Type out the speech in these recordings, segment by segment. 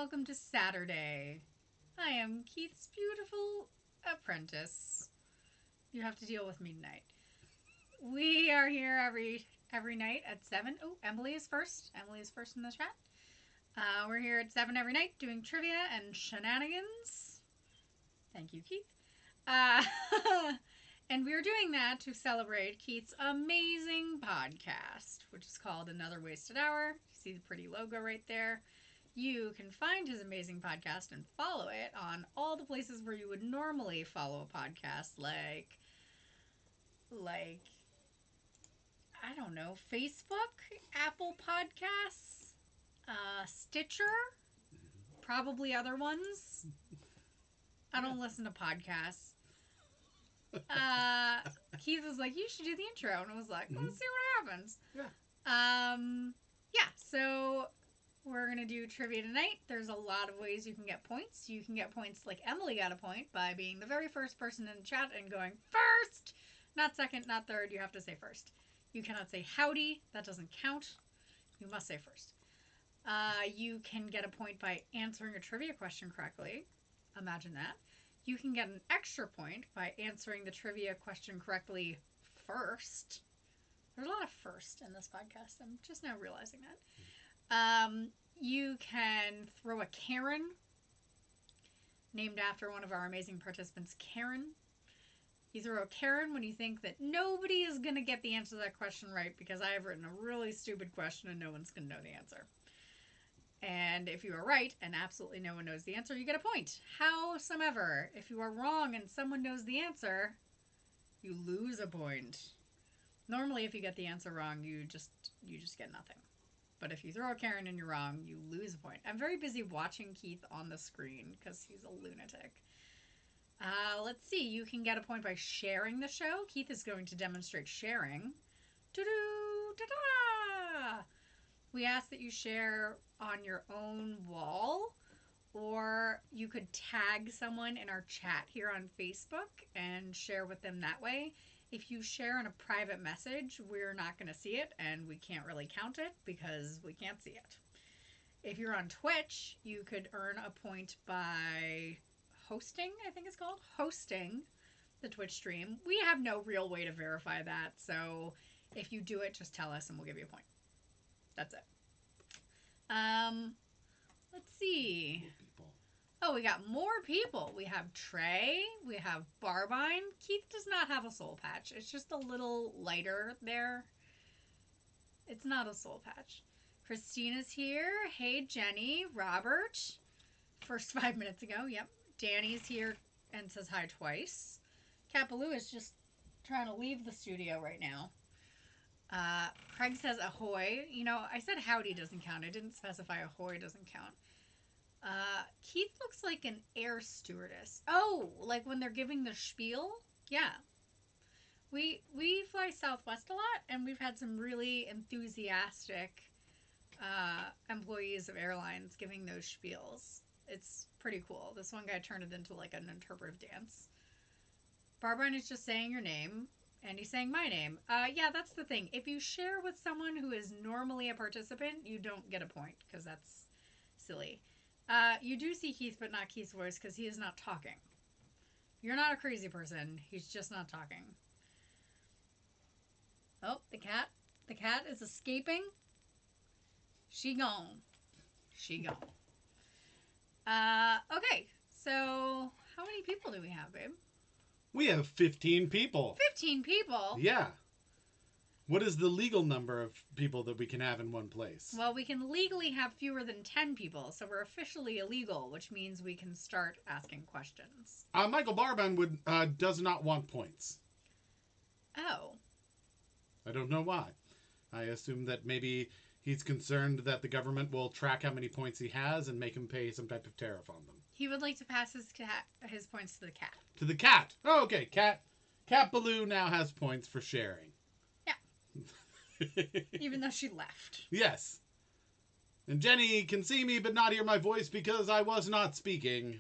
welcome to Saturday. I am Keith's beautiful apprentice. You have to deal with me tonight. We are here every night at 7. Oh, Emily is first. Emily is first in the chat. We're here at 7 every night doing trivia and shenanigans. Thank you, Keith. And we're doing that to celebrate Keith's amazing podcast, which is called Another Wasted Hour. You see the pretty logo right there. You can find his amazing podcast and follow it on all the places where you would normally follow a podcast, like I don't know, Facebook, Apple Podcasts, Stitcher, probably other ones. I don't listen to podcasts. Keith was like, you should do the intro, and I was like, let's see what happens. So we're gonna do trivia tonight. There's a lot of ways you can get points. You can get points like Emily got a point by being the very first person in the chat and going first, not second, not third. You have to say first. You cannot say howdy. That doesn't count. You must say first. You can get a point by answering a trivia question correctly. Imagine that. You can get an extra point by answering the trivia question correctly first. There's a lot of first in this podcast. I'm just now realizing that. You can throw a Karen, named after one of our amazing participants, Karen. You throw a Karen when you think that nobody is going to get the answer to that question right because I have written a really stupid question and no one's going to know the answer. And if you are right and absolutely no one knows the answer, you get a point. Howsoever, if you are wrong and someone knows the answer, you lose a point. Normally, if you get the answer wrong, you just get nothing. But if you throw a Karen and you're wrong, you lose a point. I'm very busy watching Keith on the screen because he's a lunatic. Let's see. You can get a point by sharing the show. Keith is going to demonstrate sharing. Da-da! We ask that you share on your own wall, or you could tag someone in our chat here on Facebook and share with them that way. If you share in a private message, we're not going to see it, and we can't really count it because we can't see it. If you're on Twitch, you could earn a point by hosting, I think it's called, hosting the Twitch stream. We have no real way to verify that, so if you do it, just tell us and we'll give you a point. That's it. Let's see. Oh, we got more people. We have Trey. We have Barbine. Keith does not have a soul patch. It's just a little lighter there. It's not a soul patch. Christina's here. Hey, Jenny. Robert. First 5 minutes ago. Yep. Danny's here and says hi twice. Kapaloo is just trying to leave the studio right now. Craig says ahoy. You know, I said howdy doesn't count. I didn't specify ahoy doesn't count. Keith looks like an air stewardess. Oh, like when they're giving the spiel? Yeah. We fly Southwest a lot, and we've had some really enthusiastic employees of airlines giving those spiels. It's pretty cool. This one guy turned it into like an interpretive dance. Barbara is just saying your name, and he's saying my name. Yeah, that's the thing. If you share with someone who is normally a participant, you don't get a point, because that's silly. You do see Keith, but not Keith's voice, because he is not talking. You're not a crazy person. He's just not talking. Oh, the cat. The cat is escaping. She gone. She gone. Okay. So, how many people do we have, babe? We have 15 people. 15 people? Yeah. What is the legal number of people that we can have in one place? Well, we can legally have fewer than 10 people, so we're officially illegal, which means we can start asking questions. Michael Barban does not want points. Oh. I don't know why. I assume that maybe he's concerned that the government will track how many points he has and make him pay some type of tariff on them. He would like to pass his points to the cat. To the cat. Oh, okay. Cat Baloo now has points for sharing. Even though she left. Yes. And Jenny can see me but not hear my voice because I was not speaking.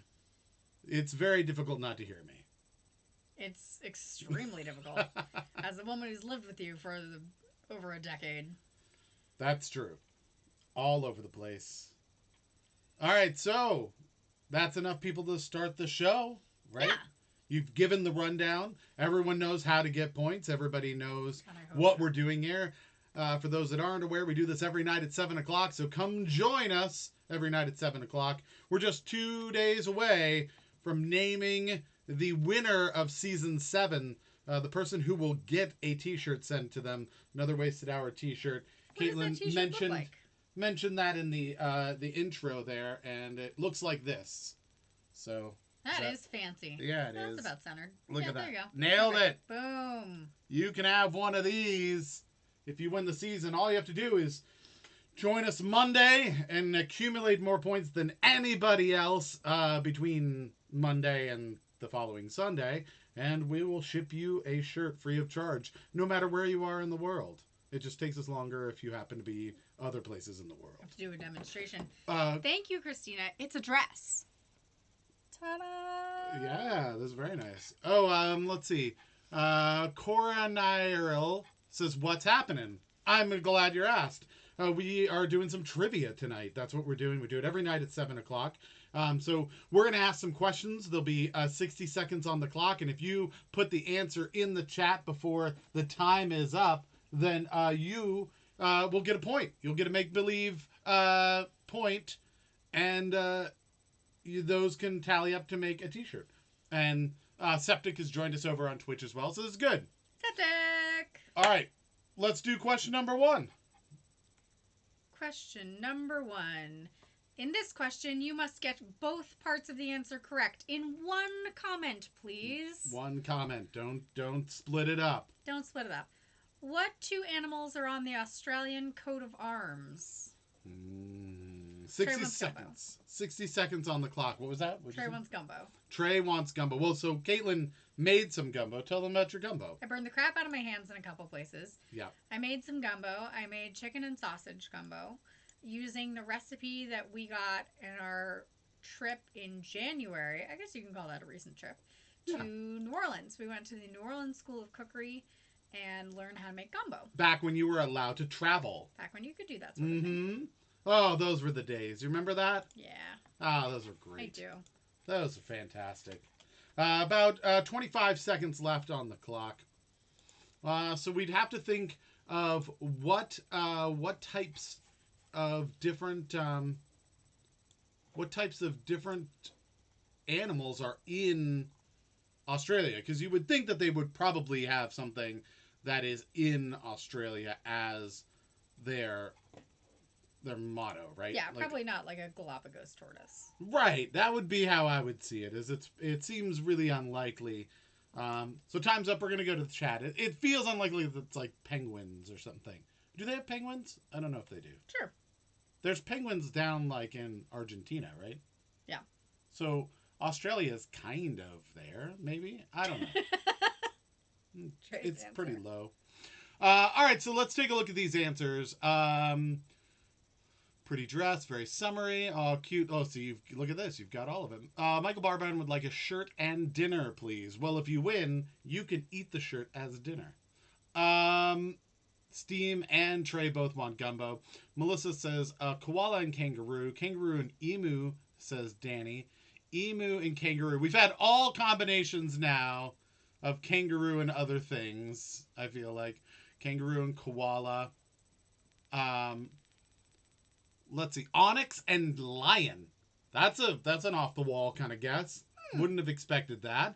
It's very difficult not to hear me. It's extremely difficult. As a woman who's lived with you for over a decade. That's true. All over the place. All right, so that's enough people to start the show, right? Yeah. You've given the rundown. Everyone knows how to get points. Everybody knows God, I hope what so. we're doing here. For those that aren't aware, we do this every night at 7 o'clock, so come join us every night at 7 o'clock. We're just 2 days away from naming the winner of Season 7, the person who will get a t-shirt sent to them, another Wasted Hour t-shirt. What does that Caitlin t-shirt look like? mentioned that in the intro there, and it looks like this. So That is fancy. yeah, it That's is. about centered. Look Yeah, at that. there you go. Nailed Perfect. it. Boom. You can have one of these if you win the season. All you have to do is join us Monday and accumulate more points than anybody else between Monday and the following Sunday, and we will ship you a shirt free of charge, no matter where you are in the world. It just takes us longer if you happen to be other places in the world. Have to do a demonstration. Uh, Thank you, Christina. It's a dress. Ta-da! Yeah, that's very nice. Oh, let's see. Cora Nairl says, "What's happening?" I'm glad you're asked. We are doing some trivia tonight. That's what we're doing. We do it every night at 7 o'clock. So we're going to ask some questions. There'll be 60 seconds on the clock. And if you put the answer in the chat before the time is up, then you will get a point. You'll get a make-believe point. And those can tally up to make a t-shirt. And Septic has joined us over on Twitch as well, so this is good. Septic! All right, let's do question number 1. Question number 1. In this question, you must get both parts of the answer correct in one comment, please. One comment. Don't split it up. Don't split it up. What 2 animals are on the Australian coat of arms? 60 seconds. 60 seconds on the clock. What was that? Trey wants gumbo. Trey wants gumbo. Well, so Caitlin made some gumbo. Tell them about your gumbo. I burned the crap out of my hands in a couple places. Yeah. I made some gumbo. I made chicken and sausage gumbo using the recipe that we got in our trip in January. I guess you can call that a recent trip. To New Orleans. We went to the New Orleans School of Cookery and learned how to make gumbo. Back when you were allowed to travel. Back when you could do that sort of thing. Oh, those were the days. You remember that? Yeah. Ah, those were great. I do. Those are fantastic. About 25 seconds left on the clock. So we'd have to think of what types of different animals are in Australia, because you would think that they would probably have something that is in Australia as their motto, right? Yeah, like, probably not like a Galapagos tortoise. Right, that would be how I would see it. It seems really unlikely. So time's up. We're gonna go to the chat. It feels unlikely that it's like penguins or something. Do they have penguins? I don't know if they do. Sure. There's penguins down like in Argentina, right? Yeah. So Australia's kind of there, maybe. I don't know. It's pretty low. All right, so let's take a look at these answers. Pretty dress, very summery. Oh, cute. Oh, so look at this. You've got all of them. Michael Barbine would like a shirt and dinner, please. Well, if you win, you can eat the shirt as dinner. Steam and Trey both want gumbo. Melissa says koala and kangaroo. Kangaroo and emu, says Danny. Emu and kangaroo. We've had all combinations now of kangaroo and other things, I feel like. Kangaroo and koala. Let's see. Onyx and lion. That's an off the wall kind of guess. Wouldn't have expected that.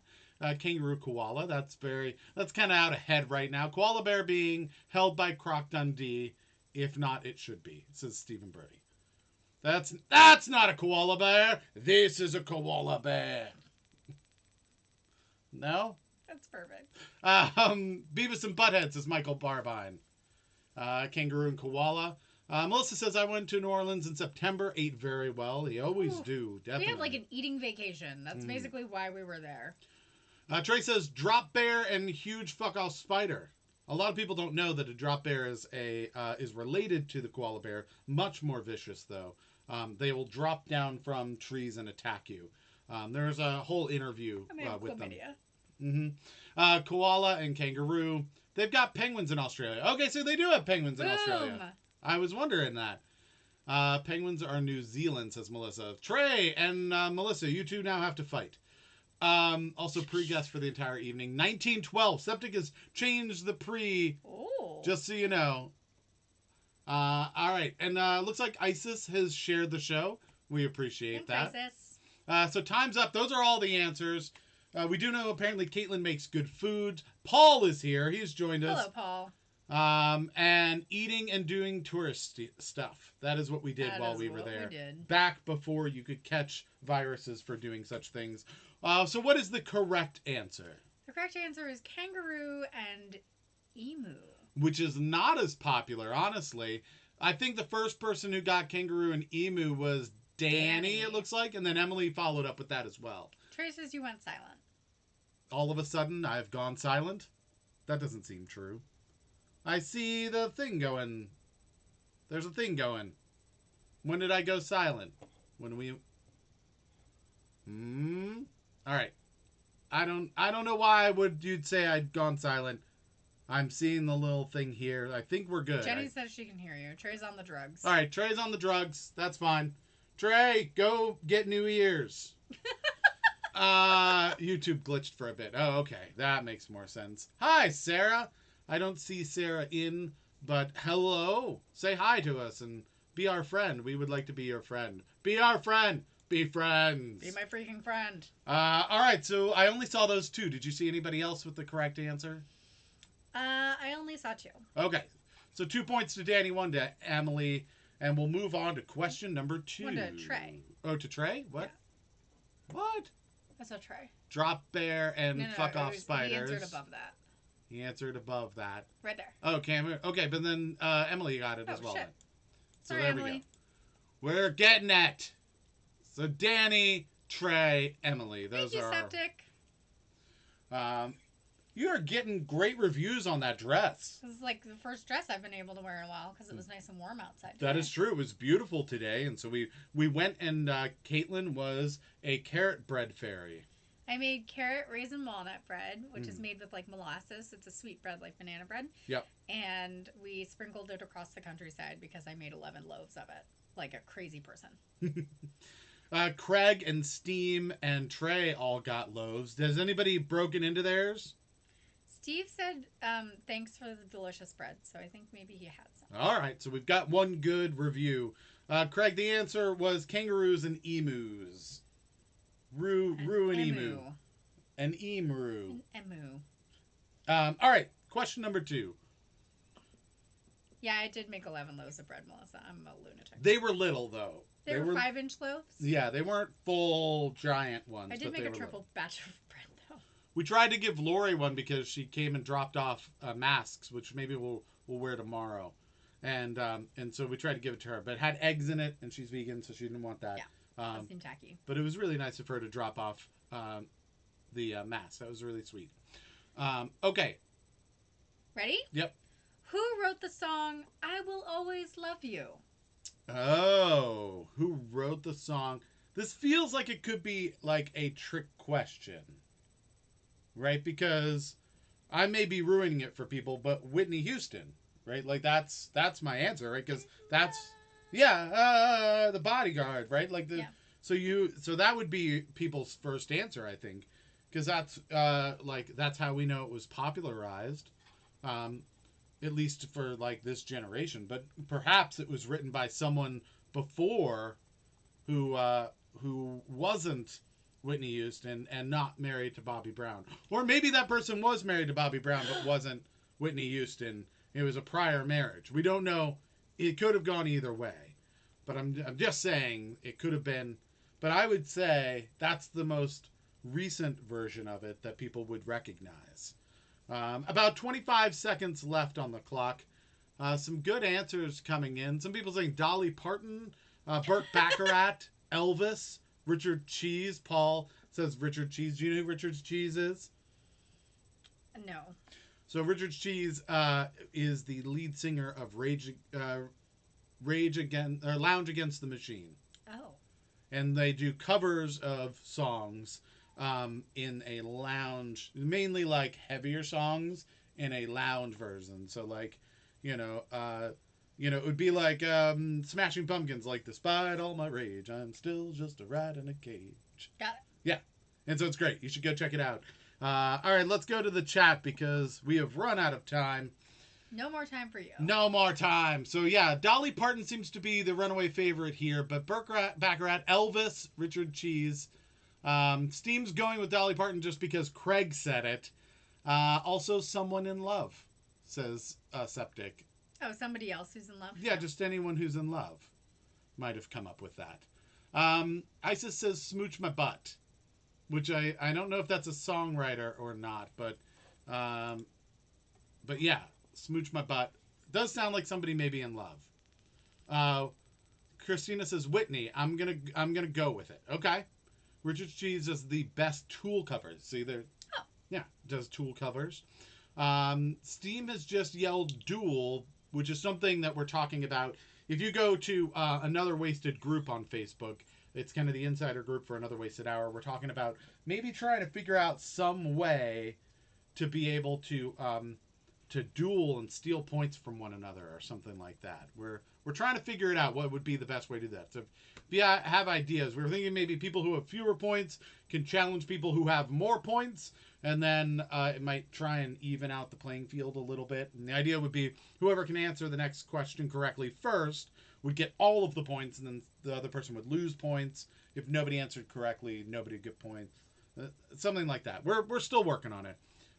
Kangaroo koala. That's kind of out ahead right now. Koala bear being held by Croc Dundee. If not, it should be, says Stephen Brody. That's not a koala bear. This is a koala bear. No? That's perfect. Beavis and Butthead, says Michael Barbine. Kangaroo and koala. Melissa says, I went to New Orleans in September, ate very well. They always do, definitely. We had like an eating vacation. That's basically why we were there. Trey says, drop bear and huge fuck-off spider. A lot of people don't know that a drop bear is related to the koala bear. Much more vicious, though. They will drop down from trees and attack you. There's a whole interview with them. Koala and kangaroo. They've got penguins in Australia. Okay, so they do have penguins in Australia. I was wondering that. Penguins are New Zealand, says Melissa. Trey and Melissa, you two now have to fight. Also pre-guest for the entire evening. 1912. Septic has changed the pre. Oh. Just so you know. All right. And looks like Isis has shared the show. We appreciate that. Isis. So time's up. Those are all the answers. We do know apparently Caitlin makes good food. Paul is here. He's joined us. Hello, Paul. And eating and doing tourist stuff. That is what we did while we were there. We did. Back before you could catch viruses for doing such things. So what is the correct answer? The correct answer is kangaroo and emu. Which is not as popular, honestly. I think the first person who got kangaroo and emu was Danny, it looks like. And then Emily followed up with that as well. Trey says you went silent. All of a sudden, I've gone silent? That doesn't seem true. I see the thing going. There's a thing going. When did I go silent? When we... Alright. I don't know why you'd say I'd gone silent. I'm seeing the little thing here. I think we're good. Jenny says she can hear you. Trey's on the drugs. Alright, Trey's on the drugs. That's fine. Trey, go get new ears. YouTube glitched for a bit. Oh, okay. That makes more sense. Hi, Sarah. I don't see Sarah in, but hello. Say hi to us and be our friend. We would like to be your friend. Be our friend. Be friends. Be my freaking friend. All right, so I only saw those two. Did you see anybody else with the correct answer? I only saw two. Okay. So 2 points to Danny, 1 to Emily, and we'll move on to question number 2. 1 to Trey. Oh, to Trey? What? Yeah. What? I saw Trey. Drop bear and fuck off spiders. He answered above that. He answered above that. Right there. Okay, but then Emily got it as well. Shit. Then. So Sorry, there Emily. we go. We're getting it. So Danny, Trey, Emily. Those Thank you, are. Septic. You are getting great reviews on that dress. This is like the first dress I've been able to wear in a while because it was nice and warm outside today. That is true. It was beautiful today, and so we went and Caitlin was a carrot bread fairy. I made carrot raisin walnut bread, which is made with like molasses. It's a sweet bread like banana bread. Yep. And we sprinkled it across the countryside because I made 11 loaves of it, like a crazy person. Craig and Steam and Trey all got loaves. Has anybody broken into theirs? Steve said thanks for the delicious bread, so I think maybe he had some. All right, so we've got one good review. Craig, the answer was kangaroos and emus. Roo and emu. An emu. An emu. All right, question number 2. Yeah, I did make 11 loaves of bread, Melissa. I'm a lunatic. They were little, though. They were 5-inch loaves? Yeah, they weren't full giant ones. I did make a triple little. batch of bread, though. We tried to give Lori one because she came and dropped off masks, which maybe we'll wear tomorrow. And so we tried to give it to her, but it had eggs in it, and she's vegan, so she didn't want that. Yeah. That seemed tacky. But it was really nice of her to drop off the mask. That was really sweet. Okay. Ready? Yep. Who wrote the song I Will Always Love You? Oh, who wrote the song? This feels like it could be like a trick question. Right? Because I may be ruining it for people, but Whitney Houston, right? Like that's my answer, right? Because that's the Bodyguard, right? Like so that would be people's first answer, I think, because that's that's how we know it was popularized, at least for like this generation. But perhaps it was written by someone before who wasn't Whitney Houston and not married to Bobby Brown, or maybe that person was married to Bobby Brown but wasn't Whitney Houston. It was a prior marriage. We don't know. It could have gone either way. But I'm just saying it could have been. But I would say that's the most recent version of it that people would recognize. About 25 seconds left on the clock. Some good answers coming in. Some people saying Dolly Parton, Burt Baccarat, Elvis, Richard Cheese. Paul says Richard Cheese. Do you know who Richard Cheese is? No. So Richard Cheese is the lead singer of Lounge Against the Machine. Oh. And they do covers of songs in a lounge, mainly like heavier songs in a lounge version. So like, You know, it would be like Smashing Pumpkins, like, despite all my rage, I'm still just a rat in a cage. Got it. Yeah. And so it's great. You should go check it out. All right, let's go to the chat because we have run out of time. No more time for you. No more time. So, yeah, Dolly Parton seems to be the runaway favorite here, but Baccarat, Elvis, Richard Cheese. Steam's going with Dolly Parton just because Craig said it. Also, Someone in Love, says Septic. Oh, somebody else who's in love? Yeah, just anyone who's in love might have come up with that. Isis says Smooch My Butt, which I don't know if that's a songwriter or not, but yeah, Smooch My Butt does sound like somebody maybe in love. Christina says Whitney. I'm gonna go with it. Okay. Richard Cheese does the best Tool covers. See there. Oh. Yeah, does Tool covers. Steam has just yelled Duel, which is something that we're talking about. If you go to Another Wasted group on Facebook, it's kind of the insider group for Another Wasted Hour. We're talking about maybe trying to figure out some way to be able to duel and steal points from one another or something like that. We're trying to figure it out. What would be the best way to do that? So if you have ideas, we're thinking maybe people who have fewer points can challenge people who have more points, and then it might try and even out the playing field a little bit. And the idea would be whoever can answer the next question correctly first would get all of the points, and then the other person would lose points. If nobody answered correctly, nobody would get points. Something like that. We're still working on it.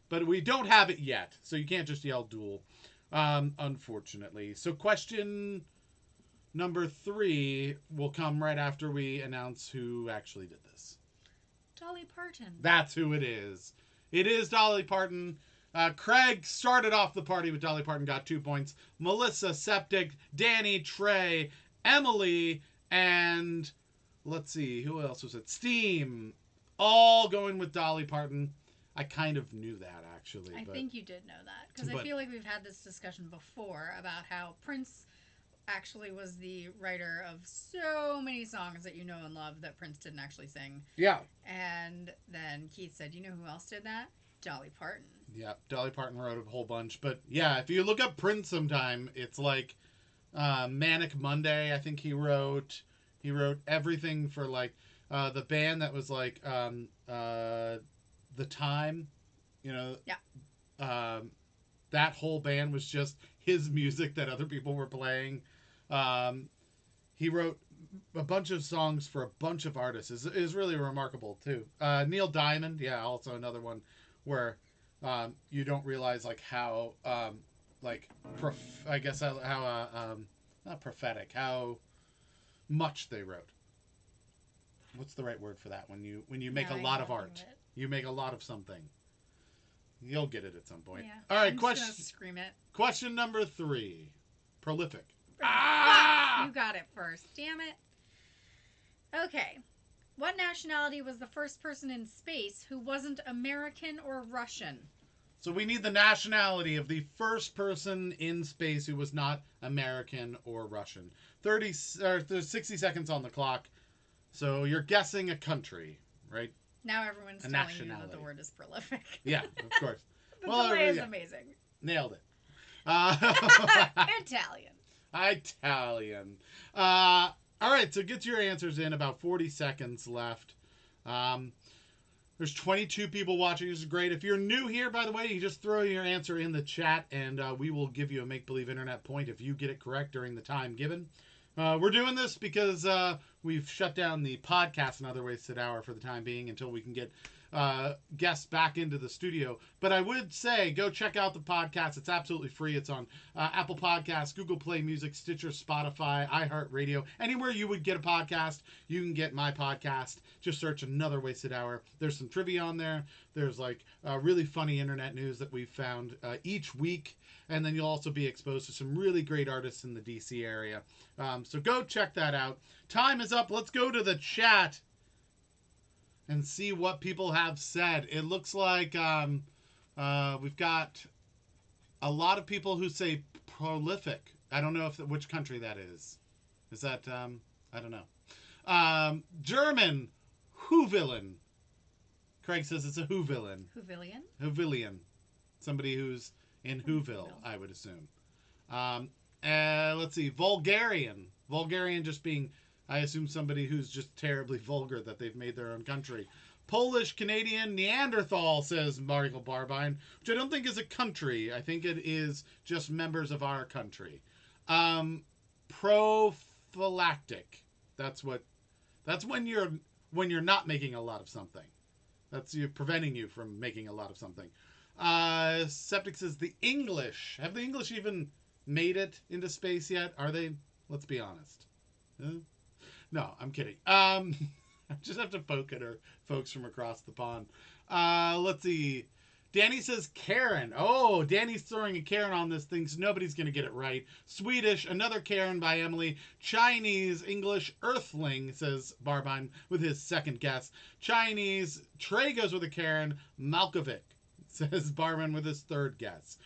But we don't have it yet, so you can't just yell Duel, unfortunately. So question number 3 will come right after we announce who actually did this. Dolly Parton. That's who it is. It is Dolly Parton. Craig started off the party with Dolly Parton, got 2 points. Melissa, Septic, Danny, Trey, Emily, and let's see, who else was it? Steam. All going with Dolly Parton. I kind of knew that, actually. I think you did know that. Because I feel like we've had this discussion before about how Prince actually was the writer of so many songs that you know and love that Prince didn't actually sing. Yeah. And then Keith said, you know who else did that? Dolly Parton. Yeah, Dolly Parton wrote a whole bunch. But yeah, if you look up Prince sometime, it's like Manic Monday, I think he wrote. He wrote everything for like the band that was like The Time, you know. Yeah. That whole band was just his music that other people were playing. He wrote a bunch of songs for a bunch of artists. Is really remarkable too. Neil Diamond, yeah, also another one where you don't realize like how I guess how not prophetic, how much they wrote. What's the right word for that? When you make a lot of art, you make a lot of something. You'll get it at some point. Yeah. All right, I'm question. just gonna scream it. Question number 3. Prolific. Ah! You got it first. Damn it. Okay. What nationality was the first person in space who wasn't American or Russian? So we need the nationality of the first person in space who was not American or Russian. 60 seconds on the clock. So you're guessing a country, right? Now everyone's telling you that the word is prolific. Yeah, of course. The delay is amazing. Nailed it. Italian. Italian. All right, so get your answers in. About 40 seconds left. There's 22 people watching. This is great. If you're new here, by the way, you just throw your answer in the chat, and we will give you a make-believe internet point if you get it correct during the time given. We're doing this because we've shut down the podcast Another Wasted Hour for the time being until we can get guests back into the studio. But I would say go check out the podcast. It's absolutely free. It's on Apple Podcasts, Google Play Music, Stitcher, Spotify, iHeartRadio. Anywhere you would get a podcast, you can get my podcast. Just search Another Wasted Hour. There's some trivia on there. There's like really funny internet news that we've found each week. And then you'll also be exposed to some really great artists in the DC area. So go check that out. Time is up. Let's go to the chat and see what people have said. It looks like we've got a lot of people who say prolific. I don't know which country that is. Is that, I don't know. German, Whovillain. Craig says it's a Whovillain. Whovillian? Whovillian. Somebody who's in Whoville, I would assume. Let's see. Vulgarian. Vulgarian just being, I assume, somebody who's just terribly vulgar that they've made their own country. Polish Canadian Neanderthal, says Michael Barbine, which I don't think is a country. I think it is just members of our country. Prophylactic. That's what. That's when you're not making a lot of something. That's you preventing you from making a lot of something. Septic says the English. Have the English even made it into space yet? Are they? Let's be honest. No, I'm kidding. I just have to poke at her folks from across the pond. Let's see. Danny says Karen. Oh, Danny's throwing a Karen on this thing, so nobody's going to get it right. Swedish, another Karen by Emily. Chinese, English, Earthling, says Barbine with his second guess. Chinese, Trey goes with a Karen. Malkovic, says Barbine with his third guess.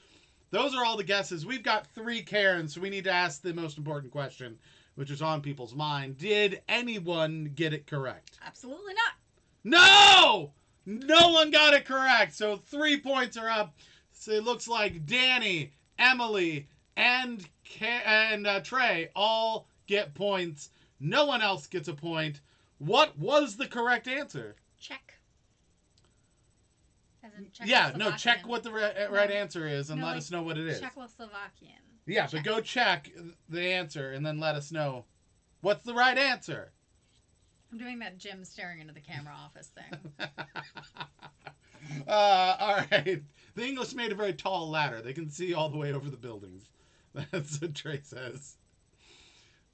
Those are all the guesses. We've got 3 Karens, so we need to ask the most important question, which is on people's mind. Did anyone get it correct? Absolutely not. No! No one got it correct. So 3 points are up. So it looks like Danny, Emily, and Trey all get points. No one else gets a point. What was the correct answer? Czech. As in Yeah, no, check what the right answer is and let like us know what it is. Czechoslovakian. Yeah, but go check the answer and then let us know what's the right answer. I'm doing that Jim staring into the camera office thing. All right. The English made a very tall ladder. They can see all the way over the buildings. That's what Trey says.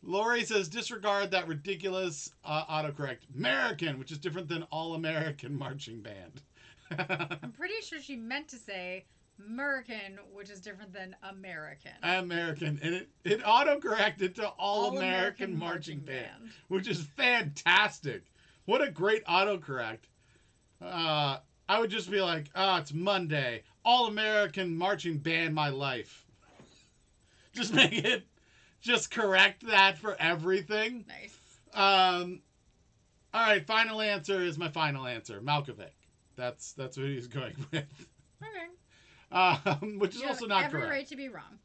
Lori says, disregard that ridiculous autocorrect. American, which is different than All-American Marching Band. I'm pretty sure she meant to say American, which is different than American. American. And it autocorrected to All-American Marching Band, which is fantastic. What a great autocorrect. I would just be like, it's Monday. All-American Marching Band, my life. Just make it, just correct that for everything. Nice. All right, final answer is my final answer. Malkovic. That's what he's going with. Okay. Which is also not every correct. right to be wrong.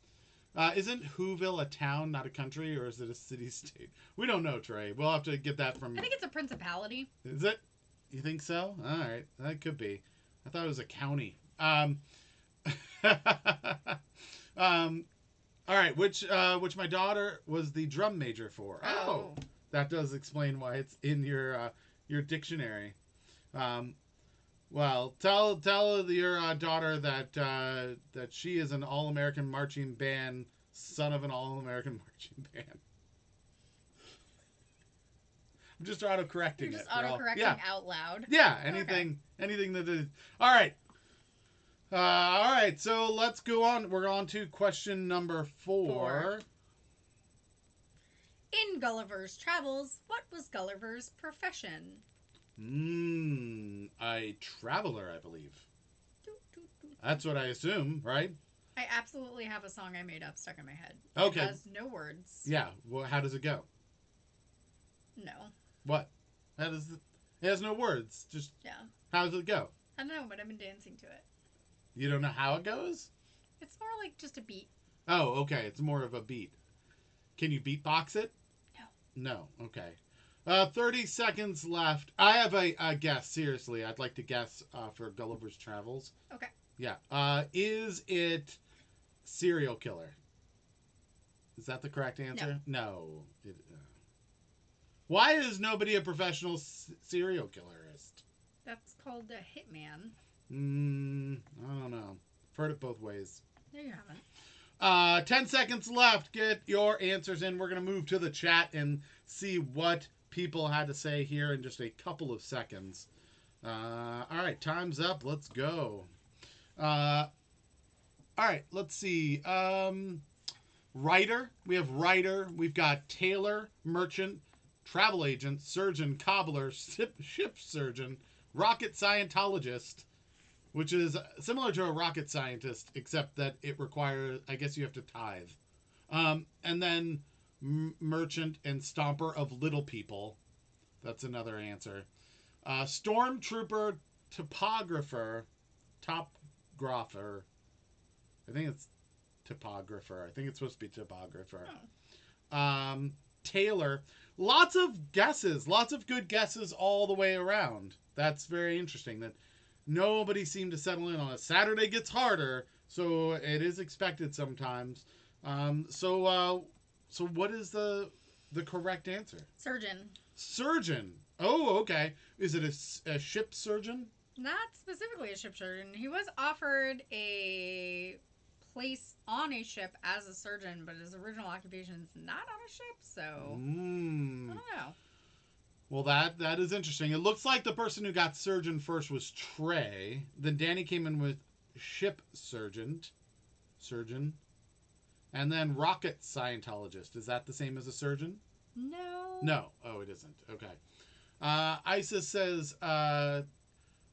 Isn't Whoville a town, not a country, or is it a city-state? We don't know, Trey. We'll have to get that from... I think it's a principality. Is it? You think so? All right. That could be. I thought it was a county. All right. Which my daughter was the drum major for. Oh. That does explain why it's in your dictionary. Well, tell your daughter that she is an All-American Marching Band, son of an All-American Marching Band. I'm just auto-correcting it. You're just auto-correcting out loud. Yeah, anything that is... All right, so let's go on. We're on to question number 4. In Gulliver's Travels, what was Gulliver's profession? A traveler, I believe. That's what I assume, right? I absolutely have a song I made up stuck in my head. Okay. It has no words. Yeah. Well, how does it go? No. What? It has no words. Just yeah. How does it go? I don't know, but I've been dancing to it. You don't know how it goes? It's more like just a beat. Oh, okay. It's more of a beat. Can you beatbox it? No. No. Okay. 30 seconds left. I have a guess. Seriously, I'd like to guess for Gulliver's Travels. Okay. Yeah. Is it serial killer? Is that the correct answer? No. Why is nobody a professional serial killerist? That's called a hitman. I don't know. I've heard it both ways. No, you haven't. 10 seconds left. Get your answers in. We're going to move to the chat and see what people had to say here in just a couple of seconds. All right, time's up. Let's go. All right, let's see. Writer. We have writer. We've got tailor, merchant, travel agent, surgeon, cobbler, ship surgeon, rocket Scientologist, which is similar to a rocket scientist, except that it requires, I guess you have to tithe. And then merchant and stomper of little people. That's another answer. Stormtrooper, topographer. I think it's Topographer. I think it's supposed to be topographer. Oh. Taylor. Lots of guesses. Lots of good guesses all the way around. That's very interesting. That nobody seemed to settle in on it. Saturday gets harder, so it is expected sometimes. So what is the correct answer? Surgeon. Surgeon. Oh, okay. Is it a ship surgeon? Not specifically a ship surgeon. He was offered a place on a ship as a surgeon, but his original occupation is not on a ship, so I don't know. Well, that is interesting. It looks like the person who got surgeon first was Trey. Then Danny came in with ship surgeon, and then rocket Scientologist. Is that the same as a surgeon? No. No. Oh, it isn't. Okay. Isis says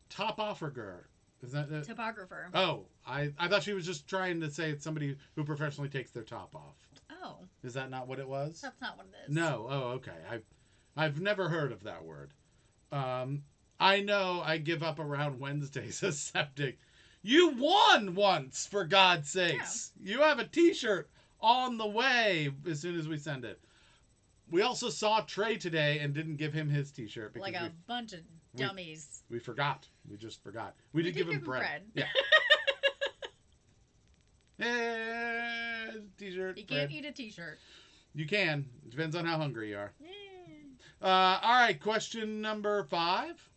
topographer. Is that it? Topographer. Oh, I thought she was just trying to say it's somebody who professionally takes their top off. Oh. Is that not what it was? That's not what it is. No. Oh, okay. I've never heard of that word. I know I give up around Wednesdays as septic. You won once, for God's sakes. Yeah. You have a t-shirt on the way as soon as we send it. We also saw Trey today and didn't give him his t-shirt. Like a bunch of dummies. We forgot. We just forgot. We did give him bread. Yeah. T-shirt. You can't eat a t-shirt. You can. Depends on how hungry you are. Yeah. All right. Question number 5.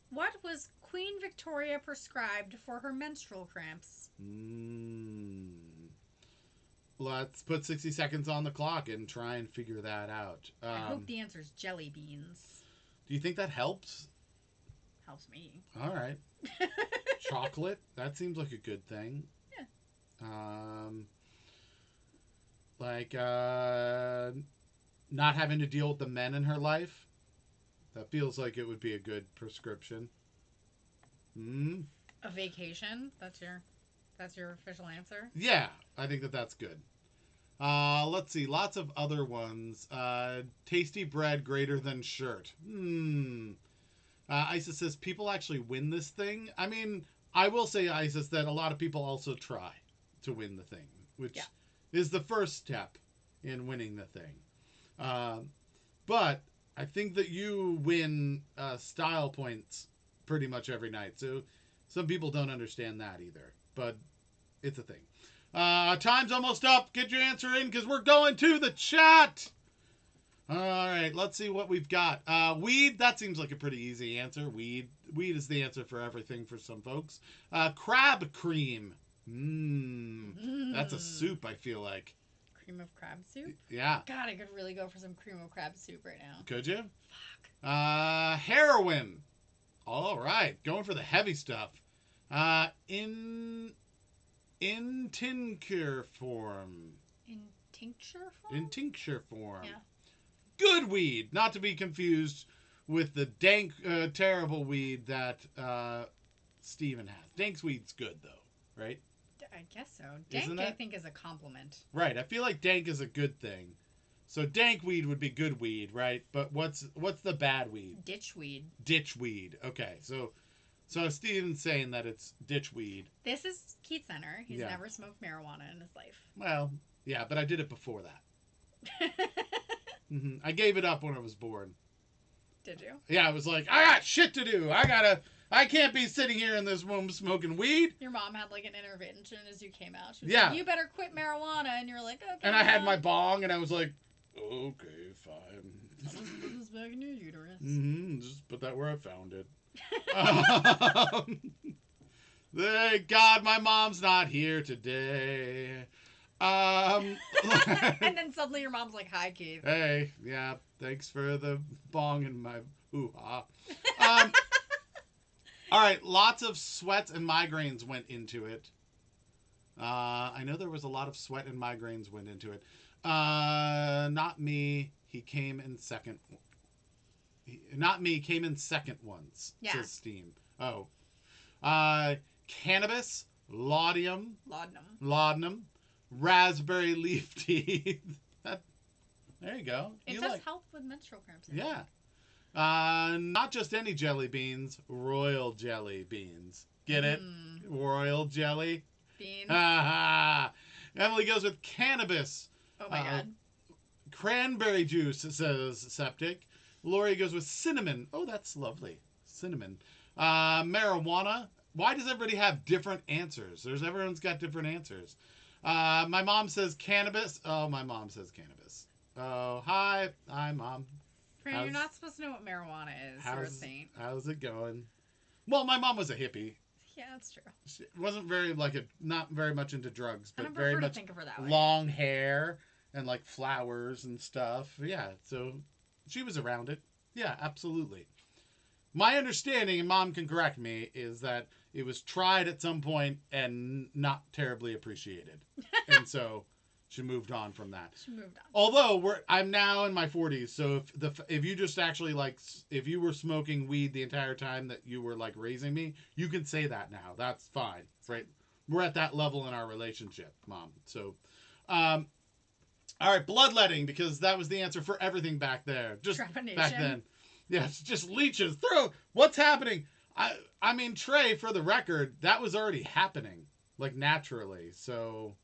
What was Queen Victoria prescribed for her menstrual cramps? Let's put 60 seconds on the clock and try and figure that out. I hope the answer is jelly beans. Do you think that helps? Helps me. All right. Chocolate? That seems like a good thing. Yeah. Not having to deal with the men in her life. That feels like it would be a good prescription. A vacation? That's your official answer? Yeah, I think that's good. Let's see. Lots of other ones. Tasty bread greater than shirt. Isis says people actually win this thing. I mean, I will say, Isis, that a lot of people also try to win the thing, which is the first step in winning the thing. But I think that you win style points pretty much every night. So some people don't understand that either. But it's a thing. Time's almost up. Get your answer in because we're going to the chat. All right, let's see what we've got. Weed, that seems like a pretty easy answer. Weed is the answer for everything for some folks. Crab cream. That's a soup, I feel like. Cream of crab soup? Yeah. God, I could really go for some cream of crab soup right now. Could you? Fuck. Heroin. All right, going for the heavy stuff. In tincture form. In tincture form? In tincture form. Yeah. Good weed, not to be confused with the dank, terrible weed that Steven has. Dank's weed's good, though, right? I guess so. Dank, I think, is a compliment. Right. I feel like dank is a good thing. So dank weed would be good weed, right? But what's the bad weed? Ditch weed. Ditch weed. Okay. So Steven's saying that it's ditch weed. This is Keith Center. He's never smoked marijuana in his life. Well, yeah, but I did it before that. I gave it up when I was born. Did you? Yeah, I was like, I got shit to do. I can't be sitting here in this room smoking weed. Your mom had like an intervention as you came out. She was like, you better quit marijuana. And you're like, okay. And I had my bong and I was like, okay, fine. Just put this back in your uterus. Just put that where I found it. Thank God my mom's not here today. And then suddenly your mom's like, hi, Keith. Hey, yeah, thanks for the bong and my hoo-ha. All right, lots of sweats and migraines went into it. I know there was a lot of sweat and migraines went into it. Not me. He came in second. Not me. Came in second once. Yeah. Says Steam. Oh. Cannabis. Laudanum. Raspberry leaf tea. There you go. It does help with menstrual cramps. Yeah. Not just any jelly beans, royal jelly beans. Get it? Mm. Royal jelly. Beans. Ha ha. Emily goes with cannabis. Oh my god. Cranberry juice, says Septic. Lori goes with cinnamon. Oh, that's lovely. Cinnamon. Marijuana. Why does everybody have different answers? Everyone's got different answers. My mom says cannabis. Oh, my mom says cannabis. Oh, hi. Hi, Mom. Fran, you're not supposed to know what marijuana is. You're a saint. How's it going? Well, my mom was a hippie. Yeah, that's true. She wasn't not very much into drugs, but very much think of her that way. long hair and like flowers and stuff. Yeah, so she was around it. Yeah, absolutely. My understanding, and Mom can correct me, is that it was tried at some point and not terribly appreciated, and so she moved on from that. She moved on. Although I'm now in my 40s, so if you just actually if you were smoking weed the entire time that you were like raising me, you can say that now. That's fine, right? We're at that level in our relationship, Mom. So, all right, bloodletting, because that was the answer for everything back there. Just Trepanation. Back then. Yes, just leeches. What's happening? I mean, Trey, for the record, that was already happening, like naturally. So.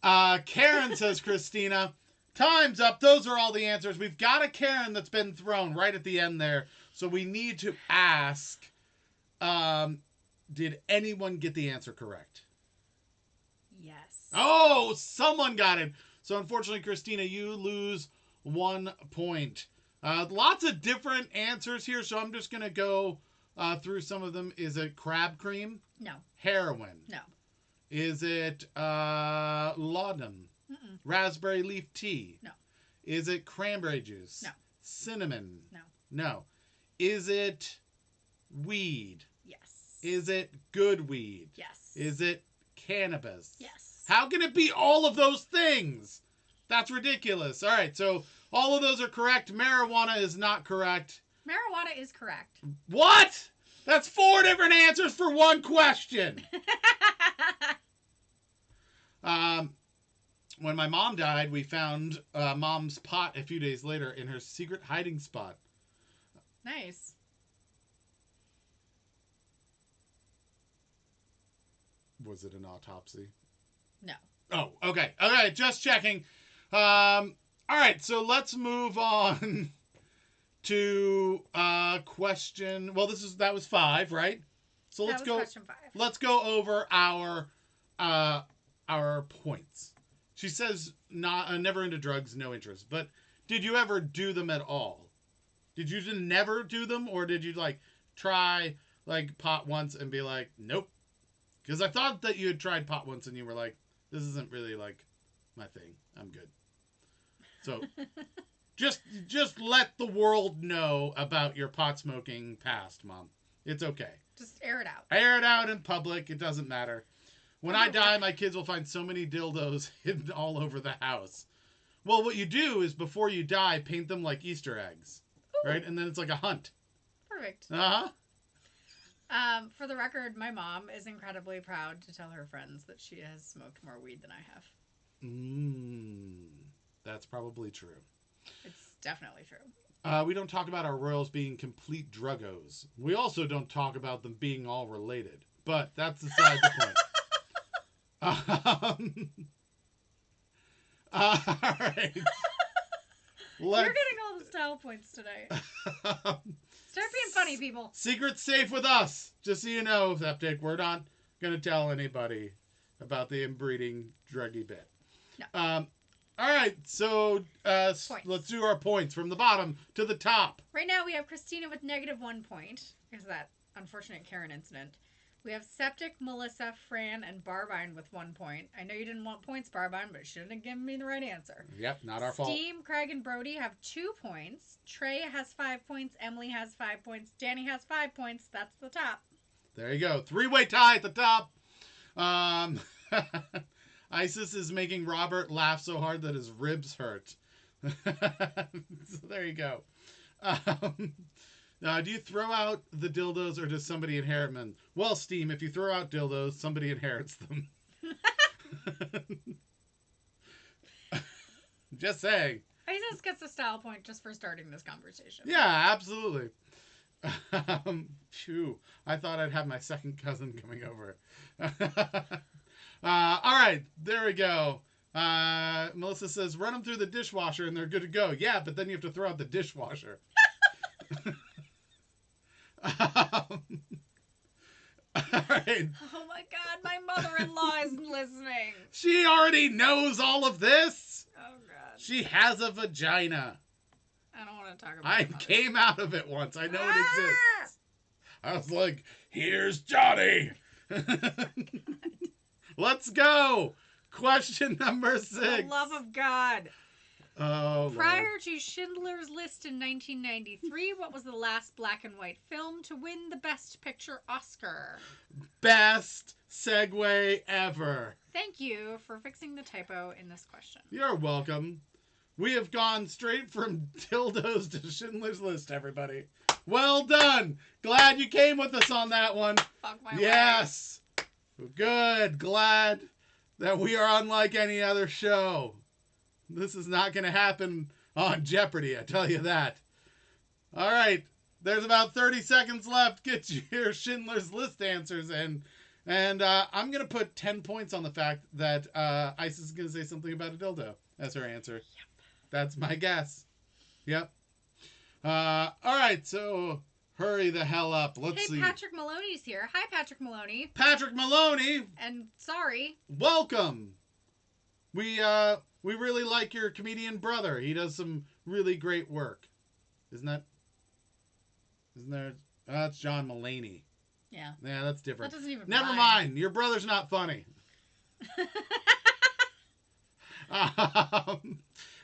Karen, says Christina. Time's up. Those are all the answers. We've got a Karen that's been thrown right at the end there. So we need to ask, did anyone get the answer correct? Yes. Oh, someone got it. So unfortunately, Christina, you lose 1 point. Lots of different answers here, so I'm just going to go through some of them. Is it crab cream? No. Heroin? No. Is it laudanum? Mm-mm. Raspberry leaf tea? No. Is it cranberry juice? No. Cinnamon? No. No. Is it weed? Yes. Is it good weed? Yes. Is it cannabis? Yes. How can it be all of those things? That's ridiculous. All right, so all of those are correct. Marijuana is not correct. Marijuana is correct. What? That's 4 different answers for one question. When my mom died, we found Mom's pot a few days later in her secret hiding spot. Nice. Was it an autopsy? No. Oh, okay. Okay, just checking. All right, so let's move on to question. Well, that was 5, right? So let's go. Question 5. Let's go over our points. She says never into drugs, no interest. But did you ever do them at all? Did you just never do them, or did you like try like pot once and be like, nope? Because I thought that you had tried pot once and you were like, this isn't really like my thing. I'm good. So just let the world know about your pot smoking past, Mom. It's okay. Just air it out. Air it out in public. It doesn't matter. When I die, my kids will find so many dildos hidden all over the house. Well, what you do is before you die, paint them like Easter eggs. Ooh. Right? And then it's like a hunt. Perfect. Uh-huh. For the record, my mom is incredibly proud to tell her friends that she has smoked more weed than I have. That's probably true. It's definitely true. We don't talk about our royals being complete druggos. We also don't talk about them being all related. But that's beside the point. All right. You're getting all the style points today. Start being funny, people. Secret's safe with us. Just so you know, Septic, we're not going to tell anybody about the inbreeding druggy bit. No. All right, so let's do our points from the bottom to the top. Right now we have Christina with -1 point because of that unfortunate Karen incident. We have Septic, Melissa, Fran, and Barbine with 1 point. I know you didn't want points, Barbine, but you shouldn't have given me the right answer. Yep, not our fault. Steam, Craig, and Brody have 2 points. Trey has 5 points. Emily has 5 points. Danny has 5 points. That's the top. There you go. 3-way tie at the top. Isis is making Robert laugh so hard that his ribs hurt. So there you go. Do you throw out the dildos or does somebody inherit them? Well, Steam, if you throw out dildos, somebody inherits them. Just saying. Isis gets a style point just for starting this conversation. Yeah, absolutely. Phew. I thought I'd have my second cousin coming over. All right, there we go. Melissa says, run them through the dishwasher and they're good to go. Yeah, but then you have to throw out the dishwasher. All right. Oh my god, my mother-in-law isn't listening. She already knows all of this. Oh god. She has a vagina. I don't want to talk about I it. came out of it once. I know it exists. I was like, here's Johnny. Let's go. Question number 6. For the love of God. Oh, Prior Lord. to Schindler's List in 1993, what was the last black and white film to win the Best Picture Oscar? Best segue ever. Thank you for fixing the typo in this question. You're welcome. We have gone straight from dildos to Schindler's List, everybody. Well done. Glad you came with us on that one. Fuck my Yes. Good. Glad that we are unlike any other show. This is not going to happen on Jeopardy, I tell you that. All right. There's about 30 seconds left. Get your Schindler's List answers in. And I'm going to put 10 points on the fact that Isis is going to say something about a dildo as her answer. Yep. That's my guess. Yep. All right. So hurry the hell up. Let's see. Hey, Patrick Maloney's here. Hi, Patrick Maloney. Patrick Maloney. And sorry. Welcome. We really like your comedian brother. He does some really great work. Isn't there? That's John Mulaney. Yeah. Yeah, that's different. That doesn't even Never rhyme. mind. Your brother's not funny. All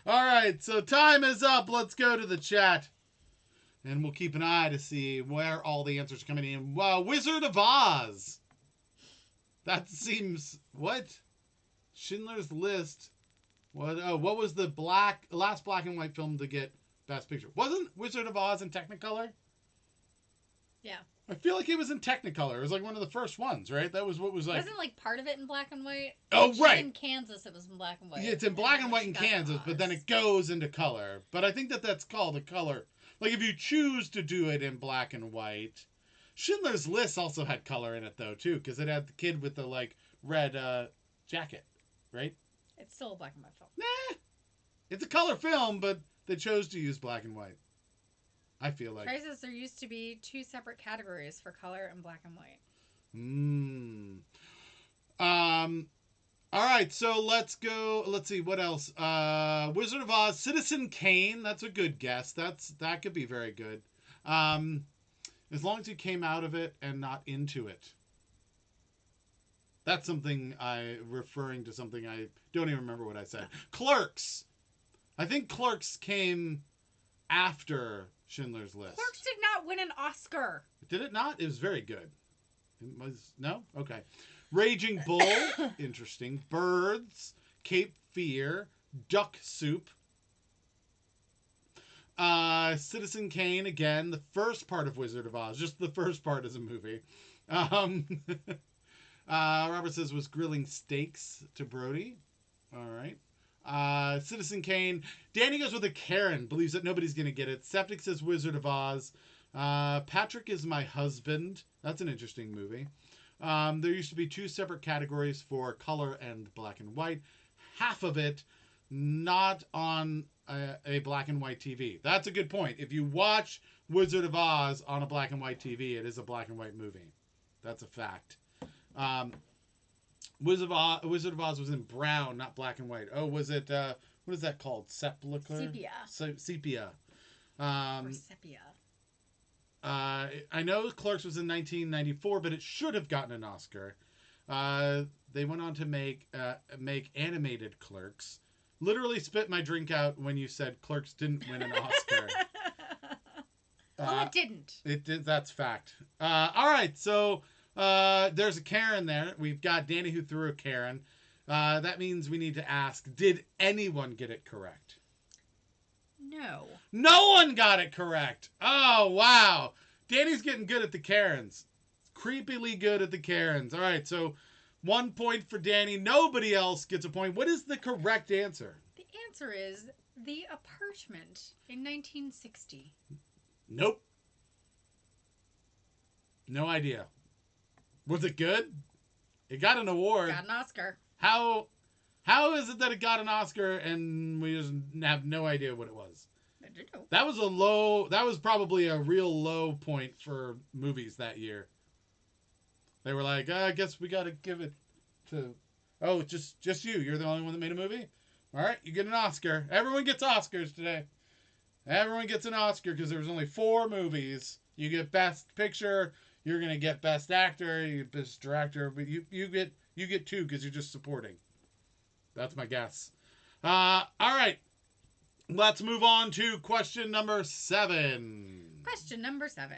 right. So time is up. Let's go to the chat. And we'll keep an eye to see where all the answers are coming in. Wizard of Oz. That seems... What? Schindler's List. What? Oh, what was the last black and white film to get Best Picture? Wasn't Wizard of Oz in Technicolor? Yeah. I feel like it was in Technicolor. It was like one of the first ones, right? That was what was like... Wasn't like part of it in black and white? Oh, Actually, right. In Kansas, it was in black and white. Yeah, it's in black and white in Got to Kansas, but then it goes into color. But I think that's called a color. Like, if you choose to do it in black and white... Schindler's List also had color in it, though, too, because it had the kid with the, like, red jacket, right? It's still a black and white film. Nah. It's a color film, but they chose to use black and white. I feel like. Crisis, there used to be 2 separate categories for color and black and white. All right, so let's go. Let's see what else. Wizard of Oz, Citizen Kane. That's a good guess. That could be very good. As long as you came out of it and not into it. That's something referring to something I don't even remember what I said. Clerks. I think Clerks came after Schindler's List. Clerks did not win an Oscar. Did it not? It was very good. It was no? Okay. Raging Bull, interesting. Birds, Cape Fear, Duck Soup. Citizen Kane, again, the first part of Wizard of Oz. Just the first part is a movie. Robert says was grilling steaks to Brody. All right. Citizen Kane. Danny goes with a Karen. Believes that nobody's going to get it. Septic says Wizard of Oz. Patrick is My Husband. That's an interesting movie. There used to be 2 separate categories for color and black and white. Half of it not on a black and white TV. That's a good point. If you watch Wizard of Oz on a black and white TV, it is a black and white movie. That's a fact. Wizard of Oz was in brown, not black and white. Oh, was it, what is that called? Sepulchre? Sepia. Sepia. Or sepia. I know Clerks was in 1994, but it should have gotten an Oscar. They went on to make animated Clerks. Literally spit my drink out when you said Clerks didn't win an Oscar. Well, it didn't. It did. That's fact. All right, so there's a Karen there. We've got Danny who threw a Karen. That means we need to ask, did anyone get it correct? No. No one got it correct. Oh, wow. Danny's getting good at the Karens. Creepily good at the Karens. All right, so 1 point for Danny. Nobody else gets a point. What is the correct answer? The answer is The Apartment in 1960. Nope. No idea. Was it good? It got an award. Got an Oscar. How is it that it got an Oscar and we just have no idea what it was? I did know. That was probably a real low point for movies that year. They were like, I guess we got to give it to... Oh, just you. You're the only one that made a movie? All right, you get an Oscar. Everyone gets Oscars today. Everyone gets an Oscar because there was only 4 movies. You get Best Picture. You're going to get Best Actor. You get Best Director. But you get 2 because you're just supporting. That's my guess. All right. Let's move on to question number 7. Question number 7.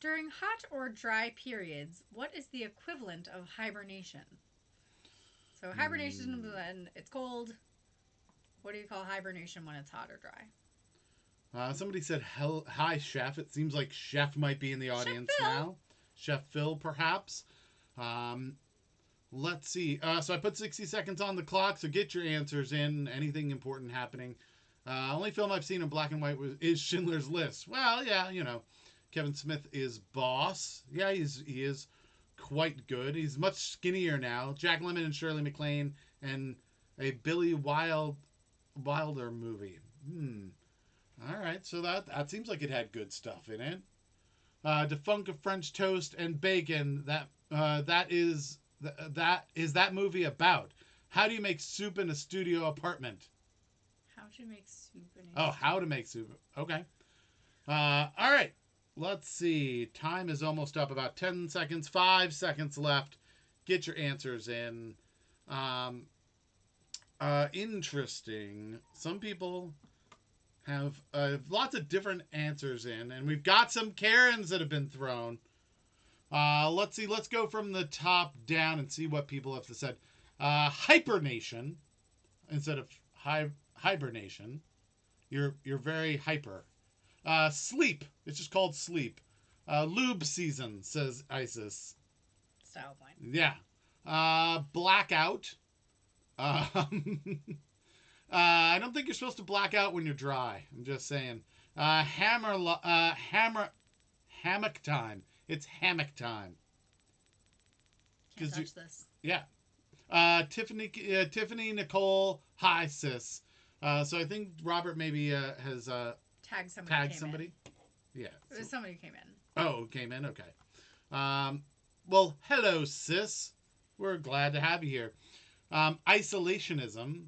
During hot or dry periods, what is the equivalent of hibernation? So hibernation is when it's cold. What do you call hibernation when it's hot or dry? Somebody said, hi, Chef. It seems like Chef might be in the audience now. Chef Phil, perhaps. Let's see. So I put 60 seconds on the clock, so get your answers in. Anything important happening. Only film I've seen in black and white is Schindler's List. Well, yeah, you know. Kevin Smith is boss. Yeah, he is quite good. He's much skinnier now. Jack Lemmon and Shirley MacLaine and a Billy Wilder movie. All right, so that seems like it had good stuff in it. Defunct of French Toast and Bacon. That is that movie about? How do you make soup in a studio apartment? How to make soup in a how to make soup. Okay. All right. Let's see. Time is almost up. About 10 seconds. 5 seconds left. Get your answers in. Interesting. Some people have lots of different answers in, and we've got some Karens that have been thrown. Let's see. Let's go from the top down and see what people have to say. Hibernation instead of hibernation. You're very hyper. Sleep. It's just called sleep. Lube season, says Isis. Style point. Yeah. Blackout. I don't think you're supposed to black out when you're dry. I'm just saying. Hammock time. It's hammock time. Can't touch this. Yeah. Tiffany Nicole. Hi, sis. So I think Robert maybe has tagged somebody. Yeah. It was somebody who came in. Oh, came in? Okay. Well, hello, sis. We're glad to have you here. Isolationism.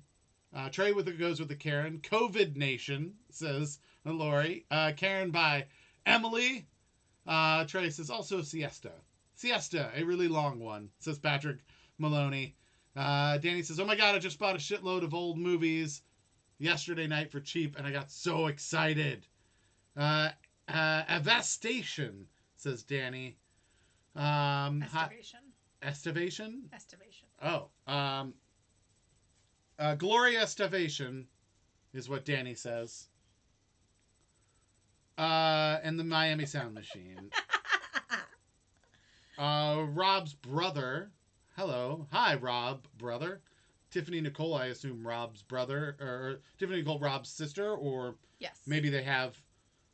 Trey goes with the Karen. COVID Nation, says Lori. Karen by Emily. Trey says also siesta. Siesta, a really long one, says Patrick Maloney. Danny says, oh my God, I just bought a shitload of old movies yesterday night for cheap, and I got so excited. Avastation, says Danny. Estivation. Estivation? Estivation. Oh. Gloria Estivation is what Danny says. And the Miami Sound Machine. Rob's brother. Hello. Hi, Rob, brother. Tiffany Nicole, I assume Rob's brother, or Tiffany Nicole, Rob's sister, or yes, maybe they have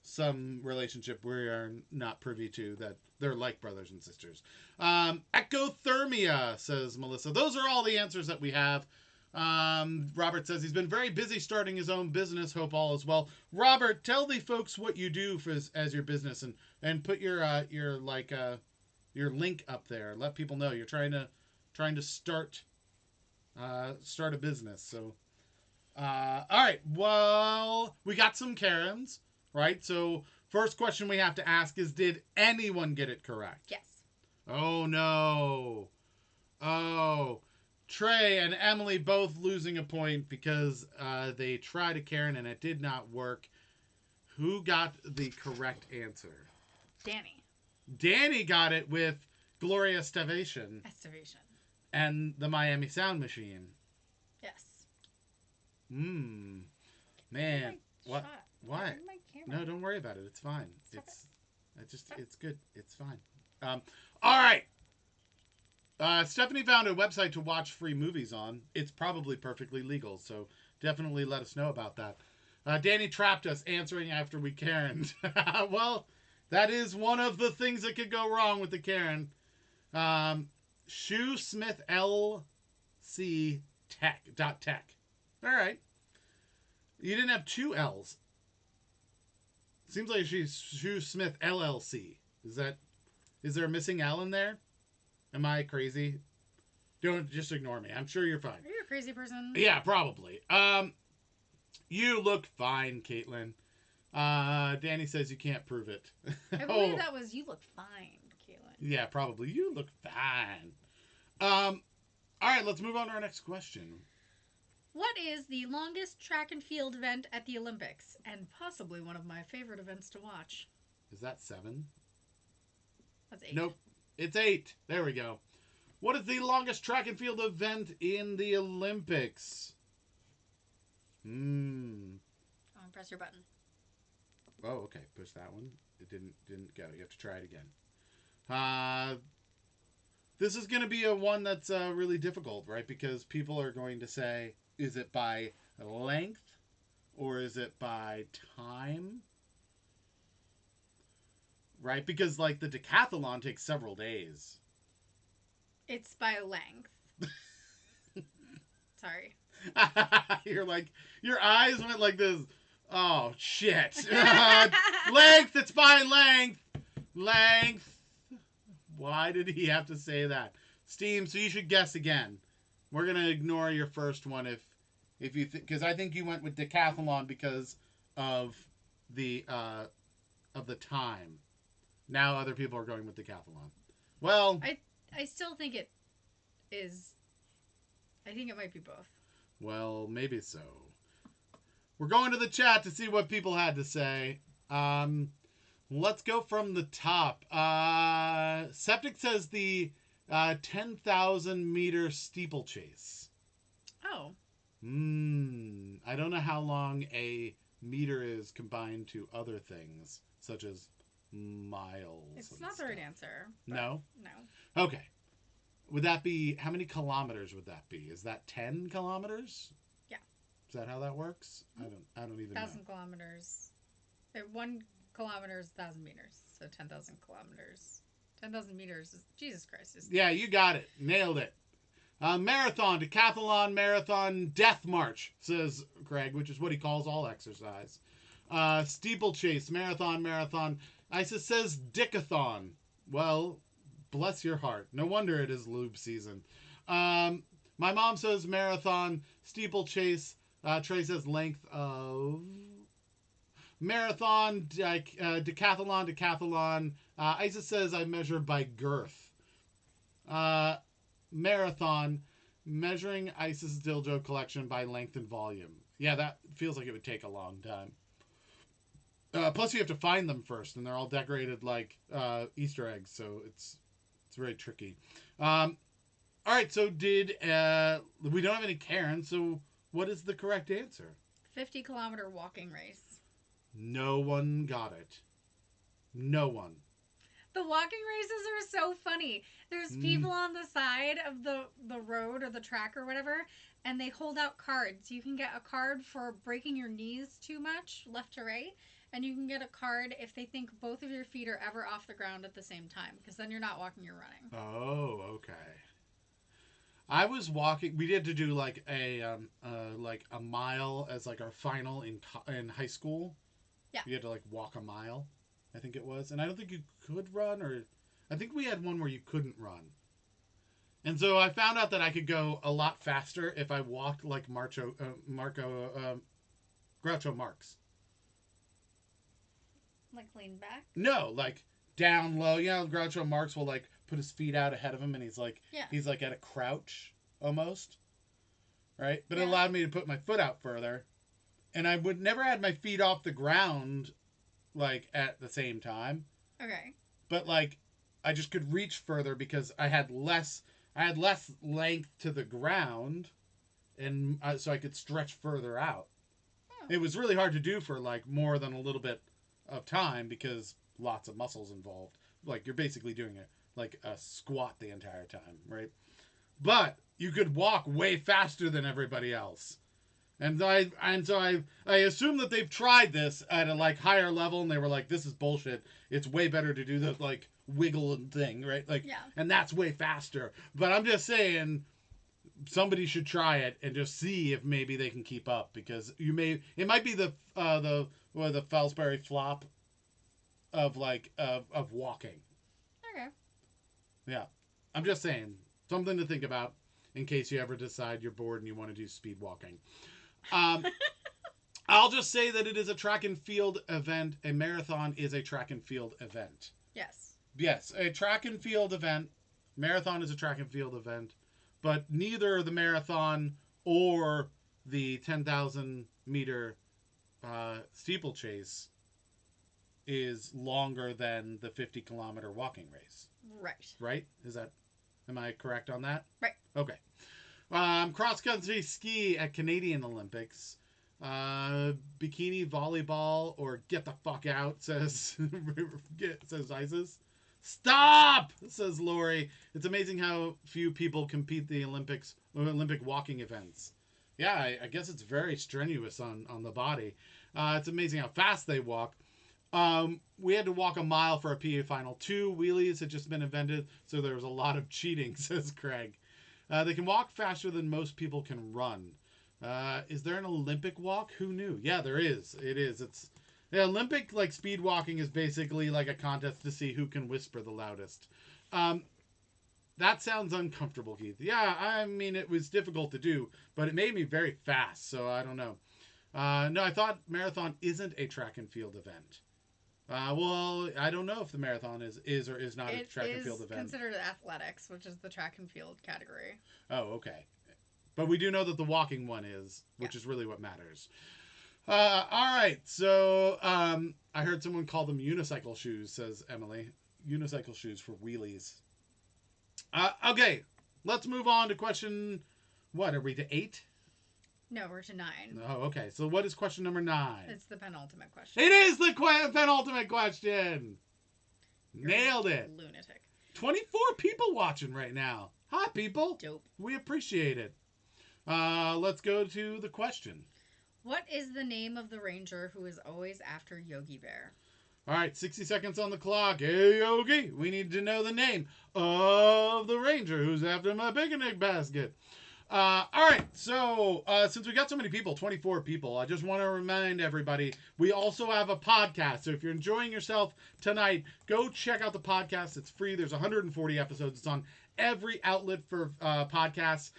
some relationship we are not privy to, that they're like brothers and sisters. Ecothermia, says Melissa. Those are all the answers that we have. Robert says he's been very busy starting his own business. Hope all is well. Robert, tell the folks what you do as your business, and put your link up there. Let people know you're trying to start a business. So, all right. Well, we got some Karens, right? So, first question we have to ask is, did anyone get it correct? Yes. Oh no. Oh. Trey and Emily both losing a point because they tried a Karen and it did not work. Who got the correct answer? Danny. Danny got it with Gloria Estivation. Estivation. And the Miami Sound Machine. Yes. Man. What? What? No, don't worry about it. It's fine. It's good. It's fine. All right. Stephanie found a website to watch free movies on. It's probably perfectly legal, so definitely let us know about that. Danny trapped us answering after we Karened. Well, that is one of the things that could go wrong with the Karen. Shoe Smith LC Tech. All right. You didn't have two L's. Seems like she's Shoe Smith LLC. Is there a missing L in there? Am I crazy? Don't just ignore me. I'm sure you're fine. Are you a crazy person? Yeah, probably. You look fine, Caitlin. Danny says you can't prove it. I believe that was you look fine, Caitlin. Yeah, probably. You look fine. All right, let's move on to our next question. What is the longest track and field event at the Olympics? And possibly one of my favorite events to watch. Is that 7? That's 8. Nope. It's 8. There we go. What is the longest track and field event in the Olympics? Press your button. Oh, okay. Push that one. It didn't go. You have to try it again. This is going to be a one that's really difficult, right? Because people are going to say, is it by length or is it by time? Right? Because, like, the decathlon takes several days. It's by length. Sorry. You're like, your eyes went like this. Oh, shit. Length, it's by length. Length. Why did he have to say that? Steam, so you should guess again. We're going to ignore your first one if you because I think you went with decathlon because of the time. Now other people are going with decathlon. Well, I still think it is. I think it might be both. Well, maybe so. We're going to the chat to see what people had to say. Let's go from the top. Septic says the 10,000 meter steeplechase. Oh. I don't know how long a meter is combined to other things, such as miles. It's not the right answer. No? No. Okay. Would that be, how many kilometers would that be? Is that 10 kilometers? Yeah. Is that how that works? I don't even know. 1,000 kilometers. 1 kilometer is 1,000 meters. So 10,000 kilometers. 10,000 meters is, Jesus Christ. Yeah, you got it. Nailed it. Marathon, decathlon, marathon, death march, says Greg, which is what he calls all exercise. Steeplechase, marathon. Isis says dickathon. Well, bless your heart. No wonder it is lube season. My mom says marathon, steeplechase. Trey says length of marathon, decathlon. Isis says I measure by girth. Marathon, measuring Isis dildo collection by length and volume. Yeah, that feels like it would take a long time. Plus, you have to find them first, and they're all decorated like Easter eggs, so it's very tricky. All right, so we don't have any Karen, so what is the correct answer? 50-kilometer walking race. No one got it. No one. The walking races are so funny. There's people on the side of the road or the track or whatever, and they hold out cards. You can get a card for breaking your knees too much, left to right, and you can get a card if they think both of your feet are ever off the ground at the same time, because then you're not walking, you're running. Oh, okay. I was walking. We had to do like a mile as like our final in high school. Yeah. You had to like walk a mile, I think it was, and I don't think you could run, or I think we had one where you couldn't run. And so I found out that I could go a lot faster if I walked like Groucho Marx. Like lean back? No, like down low. You know, Groucho Marx will like put his feet out ahead of him, and he's like at a crouch almost, right? But it allowed me to put my foot out further, and I would never had my feet off the ground like at the same time. Okay. But like I just could reach further because I had less length to the ground, and so I could stretch further out. Oh. It was really hard to do for like more than a little bit of time because lots of muscles involved. Like you're basically doing like a squat the entire time, right? But you could walk way faster than everybody else. I assume that they've tried this at a like higher level, and they were like, "This is bullshit. It's way better to do the like wiggle and thing, right? Like, Yeah. and that's way faster." But I'm just saying, somebody should try it and just see if maybe they can keep up, because it might be the Felsbury flop of walking. Okay. Yeah, I'm just saying, something to think about in case you ever decide you're bored and you want to do speed walking. Um, I'll just say that it is a track and field event. A marathon is a track and field event. Yes. Yes, a track and field event. Marathon is a track and field event, but neither the marathon or the 10,000 meter steeplechase is longer than the 50-kilometer walking race. Right. Right? Am I correct on that? Right. Okay. Cross country ski at Canadian Olympics. Bikini volleyball or get the fuck out, says Isis. Stop, says Lori. It's amazing how few people compete the Olympic walking events. Yeah, I guess it's very strenuous on the body. It's amazing how fast they walk. We had to walk a mile for a PA final. 2 wheelies had just been invented, so there was a lot of cheating, says Craig. They can walk faster than most people can run. Is there an Olympic walk? Who knew? Yeah, there is. It is. It's the Olympic like speed walking is basically like a contest to see who can whisper the loudest. That sounds uncomfortable, Keith. Yeah, I mean it was difficult to do, but it made me very fast, so I don't know. No, I thought marathon isn't a track and field event. Well, I don't know if the marathon is or is not a track and field event. It is considered athletics, which is the track and field category. Oh, okay. But we do know that the walking one is, which is really what matters. All right. So I heard someone call them unicycle shoes, says Emily. Unicycle shoes for wheelies. Okay. Let's move on to question. What are we to 8? No, we're to 9. Oh, okay. So what is question number 9? It's the penultimate question. It is the penultimate question. You're Nailed it. Lunatic. 24 people watching right now. Hi, people. Dope. We appreciate it. Let's go to the question. What is the name of the ranger who is always after Yogi Bear? All right, 60 seconds on the clock. Hey, Yogi, we need to know the name of the ranger who's after my picnic basket. All right, so since we got so many people, 24 people, I just want to remind everybody, we also have a podcast. So if you're enjoying yourself tonight, go check out the podcast. It's free. There's 140 episodes. It's on every outlet for podcasts,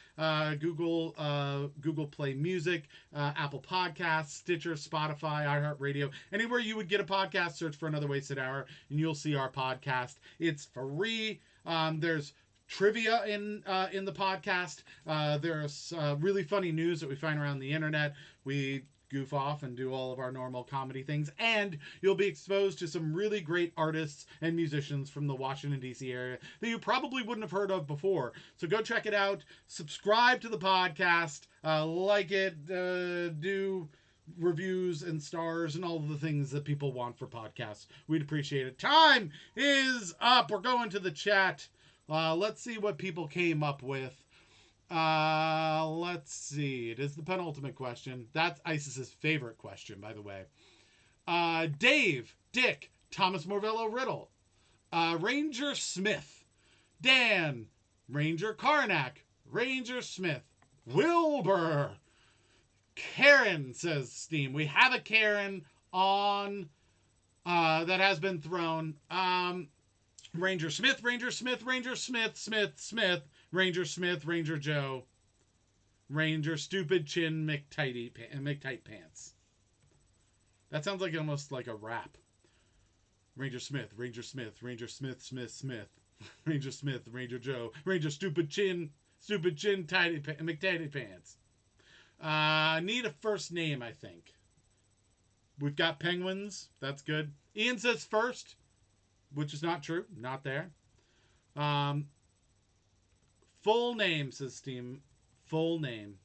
Google Play Music, Apple Podcasts, Stitcher, Spotify, iHeartRadio. Anywhere you would get a podcast, search for Another Wasted Hour, and you'll see our podcast. It's free. There's trivia in the podcast. There's really funny news that we find around the internet. We goof off and do all of our normal comedy things, and you'll be exposed to some really great artists and musicians from the Washington, D.C. area that you probably wouldn't have heard of before. So go check it out. Subscribe to the podcast. Like it. Do reviews and stars and all of the things that people want for podcasts. We'd appreciate it. Time is up. We're going to the chat. Let's see what people came up with. Let's see. It is the penultimate question. That's Isis's favorite question, by the way. Dave, Dick, Thomas Morvello Riddle, Ranger Smith, Dan, Ranger Karnak, Ranger Smith, Wilbur, Karen, says Steam. We have a Karen on that has been thrown. Ranger Smith, Ranger Smith, Ranger Smith, Smith, Ranger Smith, Ranger Joe, Ranger Stupid Chin McTight Pants. That sounds like almost like a rap. Ranger Smith, Ranger Smith, Ranger Smith, Smith, Ranger Smith, Ranger Joe, Ranger Stupid Chin McTighty Pants. Need a first name, I think. We've got penguins. That's good. Ian says first, which is not true. Not there. Full name, says Steam. Full name.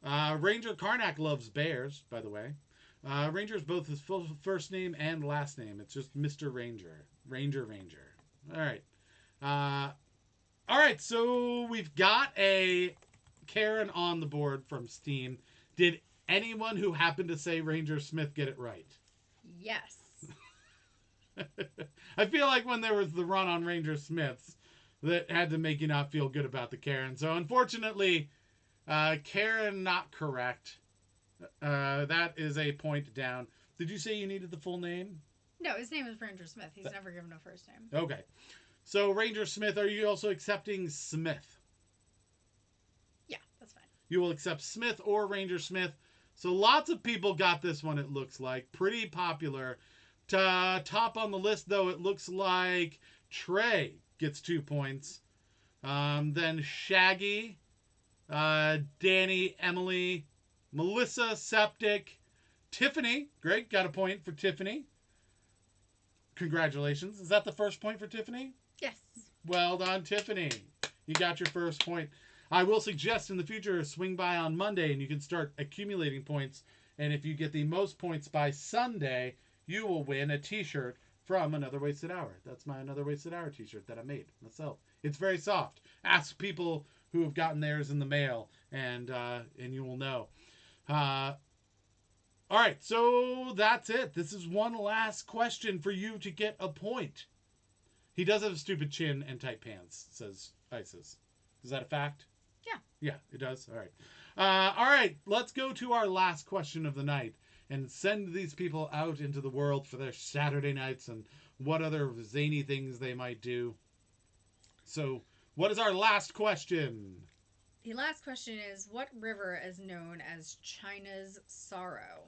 Ranger Karnak loves bears, by the way. Ranger is both his full first name and last name. It's just Mr. Ranger. Ranger. All right. All right, so we've got a Karen on the board from Steam. Did anyone who happened to say Ranger Smith get it right? Yes. I feel like when there was the run on Ranger Smiths, that had to make you not feel good about the Karen. So unfortunately, Karen not correct. That is a point down. Did you say you needed the full name? No, his name is Ranger Smith. He's never given a first name. Okay. So Ranger Smith, are you also accepting Smith? Yeah, that's fine. You will accept Smith or Ranger Smith. So lots of people got this one, it looks like. Pretty popular. Top on the list, though, it looks like Trey gets 2 points. Then Shaggy, Danny, Emily, Melissa, Septic, Tiffany. Great, got a point for Tiffany. Congratulations. Is that the first point for Tiffany? Yes. Well done, Tiffany. You got your first point. I will suggest in the future, swing by on Monday and you can start accumulating points. And if you get the most points by Sunday, you will win a t-shirt from Another Wasted Hour. That's my Another Wasted Hour t-shirt that I made myself. It's very soft. Ask people who have gotten theirs in the mail, and you will know. All right, so that's it. This is one last question for you to get a point. He does have a stupid chin and tight pants, says Isis. Is that a fact? Yeah. Yeah, it does. All right. All right, let's go to our last question of the night and send these people out into the world for their Saturday nights and what other zany things they might do. So, what is our last question? The last question is, what river is known as China's Sorrow?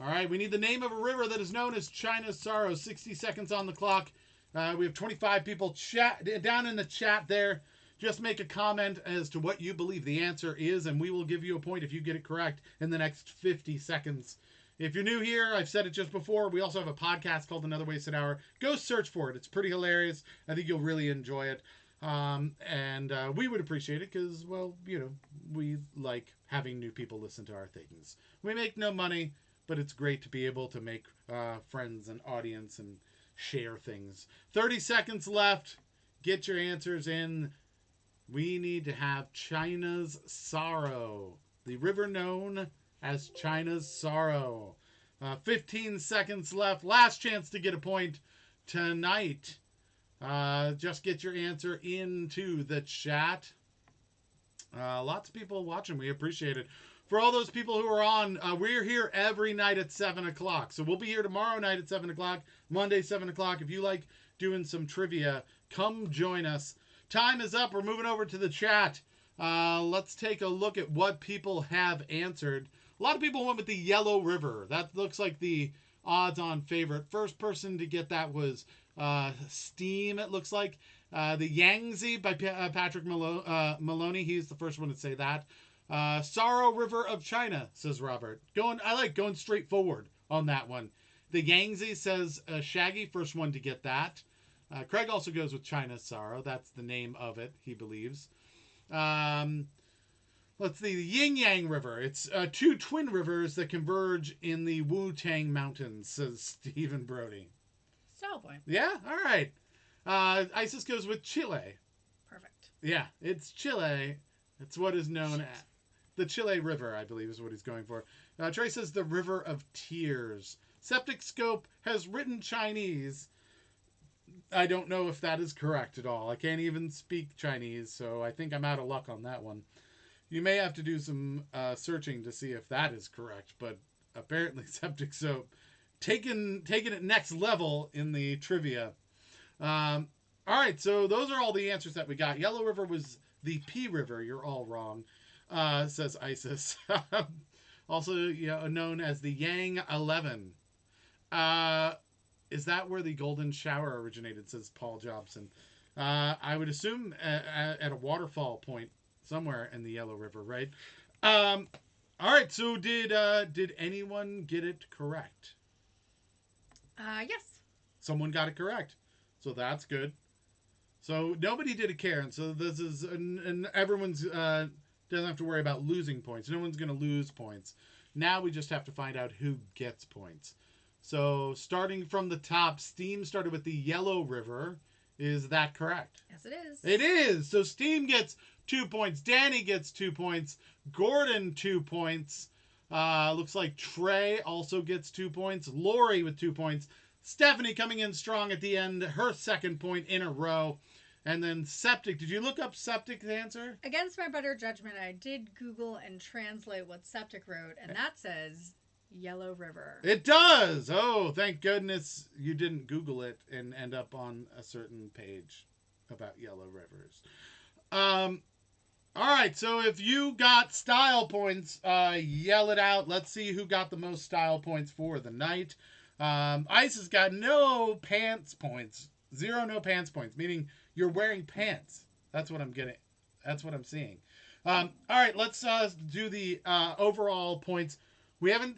All right, we need the name of a river that is known as China's Sorrow. 60 seconds on the clock. We have 25 people down in the chat there. Just make a comment as to what you believe the answer is, and we will give you a point if you get it correct in the next 50 seconds. If you're new here, I've said it just before, we also have a podcast called Another Wasted Hour. Go search for it. It's pretty hilarious. I think you'll really enjoy it. And we would appreciate it because, well, you know, we like having new people listen to our things. We make no money, but it's great to be able to make friends and audience and share things. 30 seconds left. Get your answers in. We need to have China's Sorrow, the river known as China's Sorrow. 15 seconds left. Last chance to get a point tonight. Just get your answer into the chat. Lots of people watching. We appreciate it. For all those people who are on, we're here every night at 7 o'clock. So we'll be here tomorrow night at 7 o'clock, Monday, 7 o'clock. If you like doing some trivia, come join us. Time is up. We're moving over to the chat. Let's take a look at what people have answered. A lot of people went with the Yellow River. That looks like the odds-on favorite. First person to get that was Steam, it looks like. The Yangtze by Patrick Maloney. He's the first one to say that. Sorrow River of China, says Robert. I like going straight forward on that one. The Yangtze says Shaggy, first one to get that. Craig also goes with China's Sorrow. That's the name of it, he believes. Let's see, the Yin Yang River. It's two twin rivers that converge in the Wu-Tang Mountains, says Stephen Brody. Style point. Yeah, all right. Isis goes with Chile. Perfect. Yeah, it's Chile. It's what is known as the Chile River, I believe is what he's going for. Trey says the River of Tears. Septic Scope has written Chinese. I don't know if that is correct at all. I can't even speak Chinese, so I think I'm out of luck on that one. You may have to do some searching to see if that is correct, but apparently Septic Soap taking it next level in the trivia. All right, so those are all the answers that we got. Yellow River was the P River. You're all wrong, says Isis. Also known as the Yang 11. Is that where the Golden Shower originated, says Paul Jobson. I would assume at a waterfall point somewhere in the Yellow River, right? All right, so did anyone get it correct? Yes. Someone got it correct. So that's good. So nobody did a Karen. So this is, and everyone's doesn't have to worry about losing points. No one's going to lose points. Now we just have to find out who gets points. So starting from the top, Steam started with the Yellow River. Is that correct? Yes, it is. It is. So Steam gets 2 points. Danny gets 2 points. Gordon 2 points. Looks like Trey also gets 2 points. Lori with 2 points. Stephanie coming in strong at the end, her second point in a row. And then Septic. Did you look up Septic's answer? Against my better judgment, I did Google and translate what Septic wrote, and that says Yellow River. It does! Oh, thank goodness you didn't Google it and end up on a certain page about Yellow Rivers. All right, so if you got style points, yell it out. Let's see who got the most style points for the night. Ice has got no pants points. 0 no pants points, meaning you're wearing pants. That's what I'm getting. That's what I'm seeing. All right, let's do the overall points. We haven't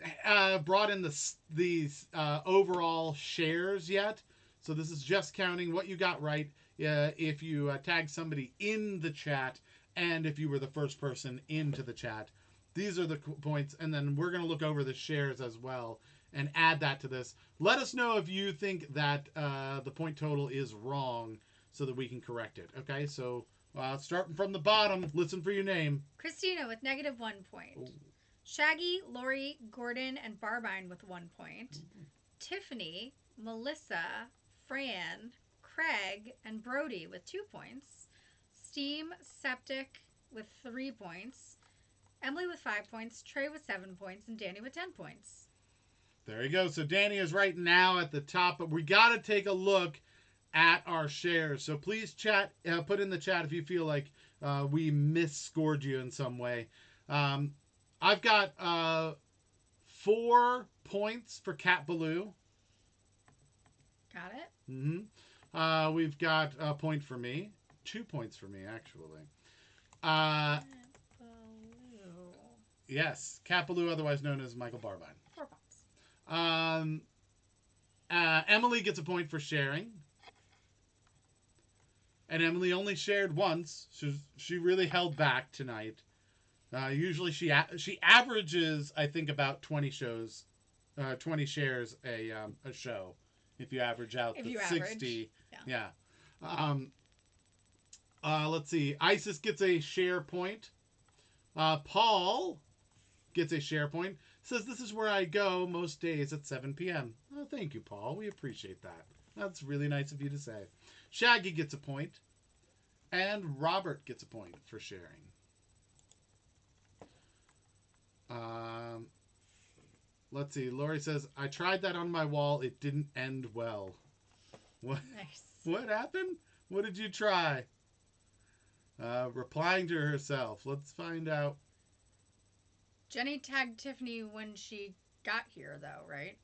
brought in these overall shares yet, so this is just counting what you got right if you tag somebody in the chat and if you were the first person into the chat. These are the points, and then we're going to look over the shares as well and add that to this. Let us know if you think that the point total is wrong so that we can correct it. Okay, so starting from the bottom, listen for your name. Christina with -1 point. Ooh. Shaggy, Lori, Gordon, and Barbine with 1 point. Tiffany, Melissa, Fran, Craig, and Brody with 2 points. Steam, Septic with 3 points. Emily with 5 points. Trey with 7 points. And Danny with 10 points. There you go. So Danny is right now at the top, but we got to take a look at our shares. So please chat, put in the chat if you feel like we misscored you in some way. I've got 4 points for Cat Baloo. Got it? Mm-hmm. We've got a point for me. 2 points for me, actually. Yes, Cat Baloo, otherwise known as Michael Barbine. 4 points. Emily gets a point for sharing. And Emily only shared once. She really held back tonight. Usually she averages, I think, about 20 shares a show. If you average out the 60. Yeah. Let's see. Isis gets a share point. Paul gets a share point. Says, this is where I go most days at 7 p.m. Oh, thank you, Paul. We appreciate that. That's really nice of you to say. Shaggy gets a point. And Robert gets a point for sharing. Let's see. Lori says, I tried that on my wall. It didn't end well. What? Nice. What happened? What did you try? Replying to herself. Let's find out. Jenny tagged Tiffany when she got here, though, right?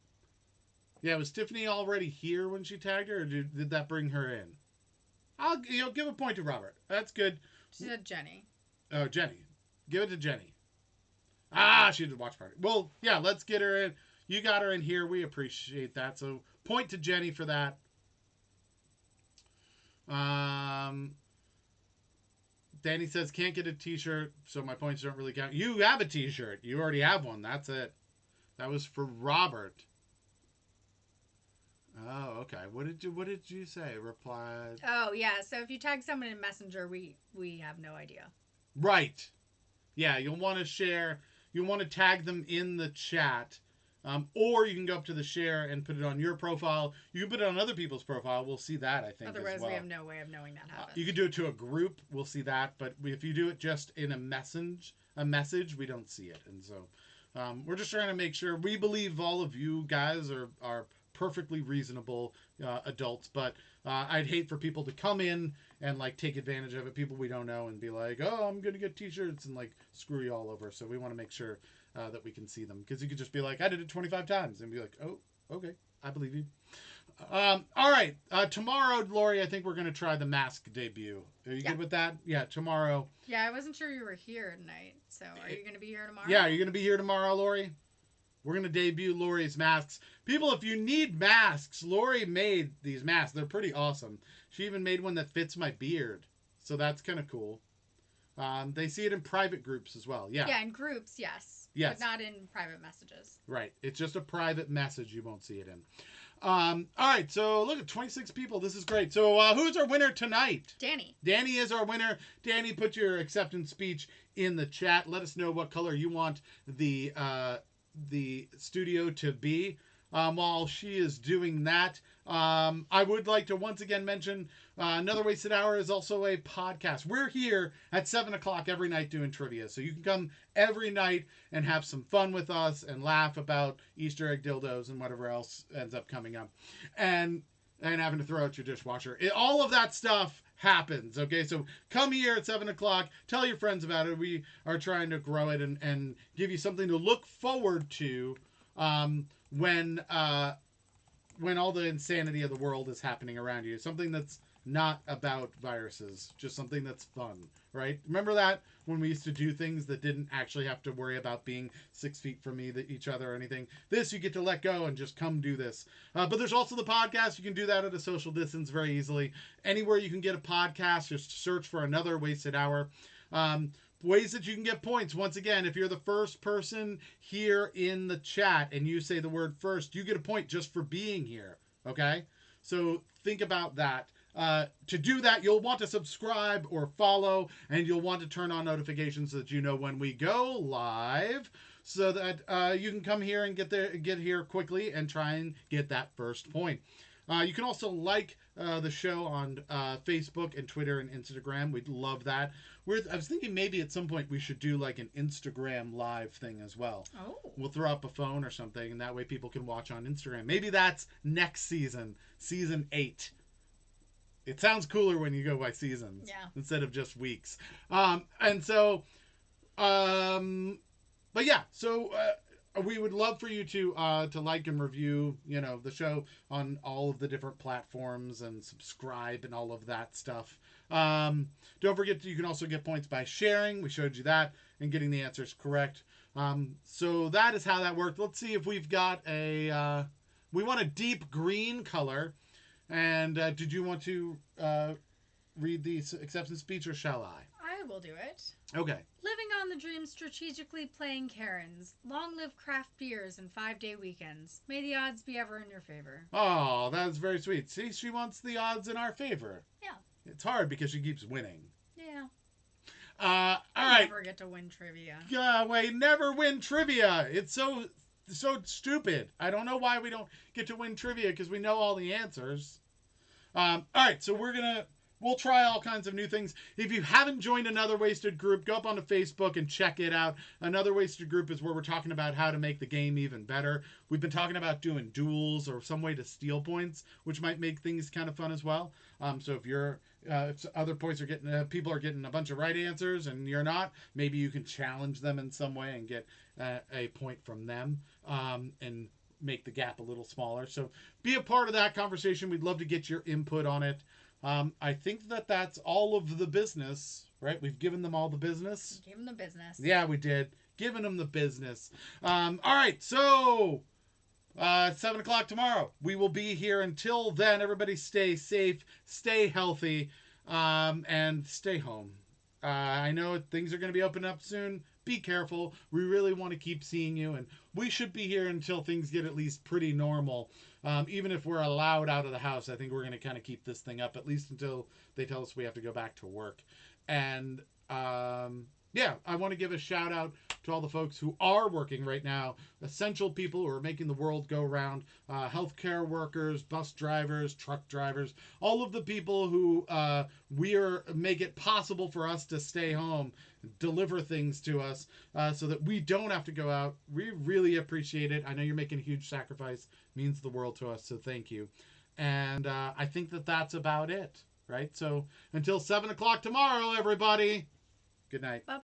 Yeah, was Tiffany already here when she tagged her, or did that bring her in? I'll give a point to Robert. That's good. She said Jenny. Oh, Jenny. Give it to Jenny. Ah, she did watch party. Well, yeah, let's get her in. You got her in here. We appreciate that. So, point to Jenny for that. Danny says, can't get a t-shirt, so my points don't really count. You have a t-shirt. You already have one. That's it. That was for Robert. Oh, okay. What did you say? Replied. Oh, yeah. So if you tag someone in Messenger, we have no idea. Right. Yeah, you'll want to share. You'll want to tag them in the chat. Or you can go up to the share and put it on your profile. You can put it on other people's profile. We'll see that, I think, Otherwise, as well. we have no way of knowing that happens. You could do it to a group. We'll see that. But if you do it just in a message, we don't see it. And so we're just trying to make sure. We believe all of you guys are perfectly reasonable adults. But I'd hate for people to come in and like take advantage of it. People we don't know and be like, oh, I'm going to get t-shirts and like screw you all over. So we want to make sure that we can see them, because you could just be like, I did it 25 times and be like, oh, okay, I believe you. All right, tomorrow, Lori, I think we're going to try the mask debut. Are you good with that? Yeah, tomorrow. Yeah, I wasn't sure you were here tonight, so are you going to be here tomorrow? Yeah, are you going to be here tomorrow, Lori? We're going to debut Lori's masks. People, if you need masks, Lori made these masks. They're pretty awesome. She even made one that fits my beard, so that's kind of cool. They see it in private groups as well. Yeah. Yeah, in groups, yes. Yes. But not in private messages. Right. It's just a private message. You won't see it in. All right, so look at 26 people. This is great. So who's our winner tonight? Danny. Danny is our winner. Danny, put your acceptance speech in the chat. Let us know what color you want the studio to be. While she is doing that, I would like to once again mention Another Wasted Hour is also a podcast. We're here at 7 o'clock every night doing trivia. So you can come every night and have some fun with us and laugh about Easter egg dildos and whatever else ends up coming up. And having to throw out your dishwasher. All of that stuff happens, okay? So come here at 7 o'clock. Tell your friends about it. We are trying to grow it and give you something to look forward to when all the insanity of the world is happening around you. Something that's not about viruses, just something that's fun, right? Remember that when we used to do things that didn't actually have to worry about being 6 feet from each other or anything. This, you get to let go and just come do this. But there's also the podcast. You can do that at a social distance very easily. Anywhere you can get a podcast, just search for Another Wasted Hour. Ways that you can get points. Once again, if you're the first person here in the chat and you say the word first, you get a point just for being here. Okay? So think about that. To do that, you'll want to subscribe or follow, and you'll want to turn on notifications so that you know when we go live, so that you can come here and get here quickly and try and get that first point. You can also like the show on Facebook and Twitter and Instagram. We'd love that. I was thinking maybe at some point we should do like an Instagram live thing as well. Oh. We'll throw up a phone or something, and that way people can watch on Instagram. Maybe that's next season, season 8. It sounds cooler when you go by seasons instead of just weeks. But yeah, so we would love for you to like and review, the show on all of the different platforms and subscribe and all of that stuff. Don't forget you can also get points by sharing. We showed you that and getting the answers correct. So that is how that worked. Let's see if we've got we want a deep green color. And did you want to read the acceptance speech, or shall I? I will do it. Okay. Living on the dream, strategically playing Karens. Long live craft beers and 5-day weekends. May the odds be ever in your favor. Oh, that's very sweet. See, she wants the odds in our favor. Yeah. It's hard because she keeps winning. Yeah. All right. Never get to win trivia. Wait, never win trivia. It's so stupid. I don't know why we don't get to win trivia, because we know all the answers. All right, so we'll try all kinds of new things. If you haven't joined Another Wasted Group, go up onto Facebook and check it out. Another Wasted Group is where we're talking about how to make the game even better. We've been talking about doing duels or some way to steal points, which might make things kind of fun as well. So if other points are getting, people are getting a bunch of right answers and you're not, maybe you can challenge them in some way and get a point from them, and make the gap a little smaller. So be a part of that conversation. We'd love to get your input on it. I think that's all of the business, right? We've given them all the business. Give them the business. Yeah, we did. Giving them the business. All right, so 7 o'clock tomorrow. We will be here. Until then, everybody stay safe, stay healthy, and stay home. I know things are going to be opening up soon. Be careful. We really want to keep seeing you, and we should be here until things get at least pretty normal. Even if we're allowed out of the house, I think we're going to kind of keep this thing up, at least until they tell us we have to go back to work. And yeah, I want to give a shout out to all the folks who are working right now, essential people who are making the world go round, healthcare workers, bus drivers, truck drivers, all of the people who make it possible for us to stay home, deliver things to us, so that we don't have to go out. We really appreciate it. I know you're making a huge sacrifice. It means the world to us, so thank you. And I think that's about it, right? So until 7 o'clock tomorrow, everybody, good night. Bye.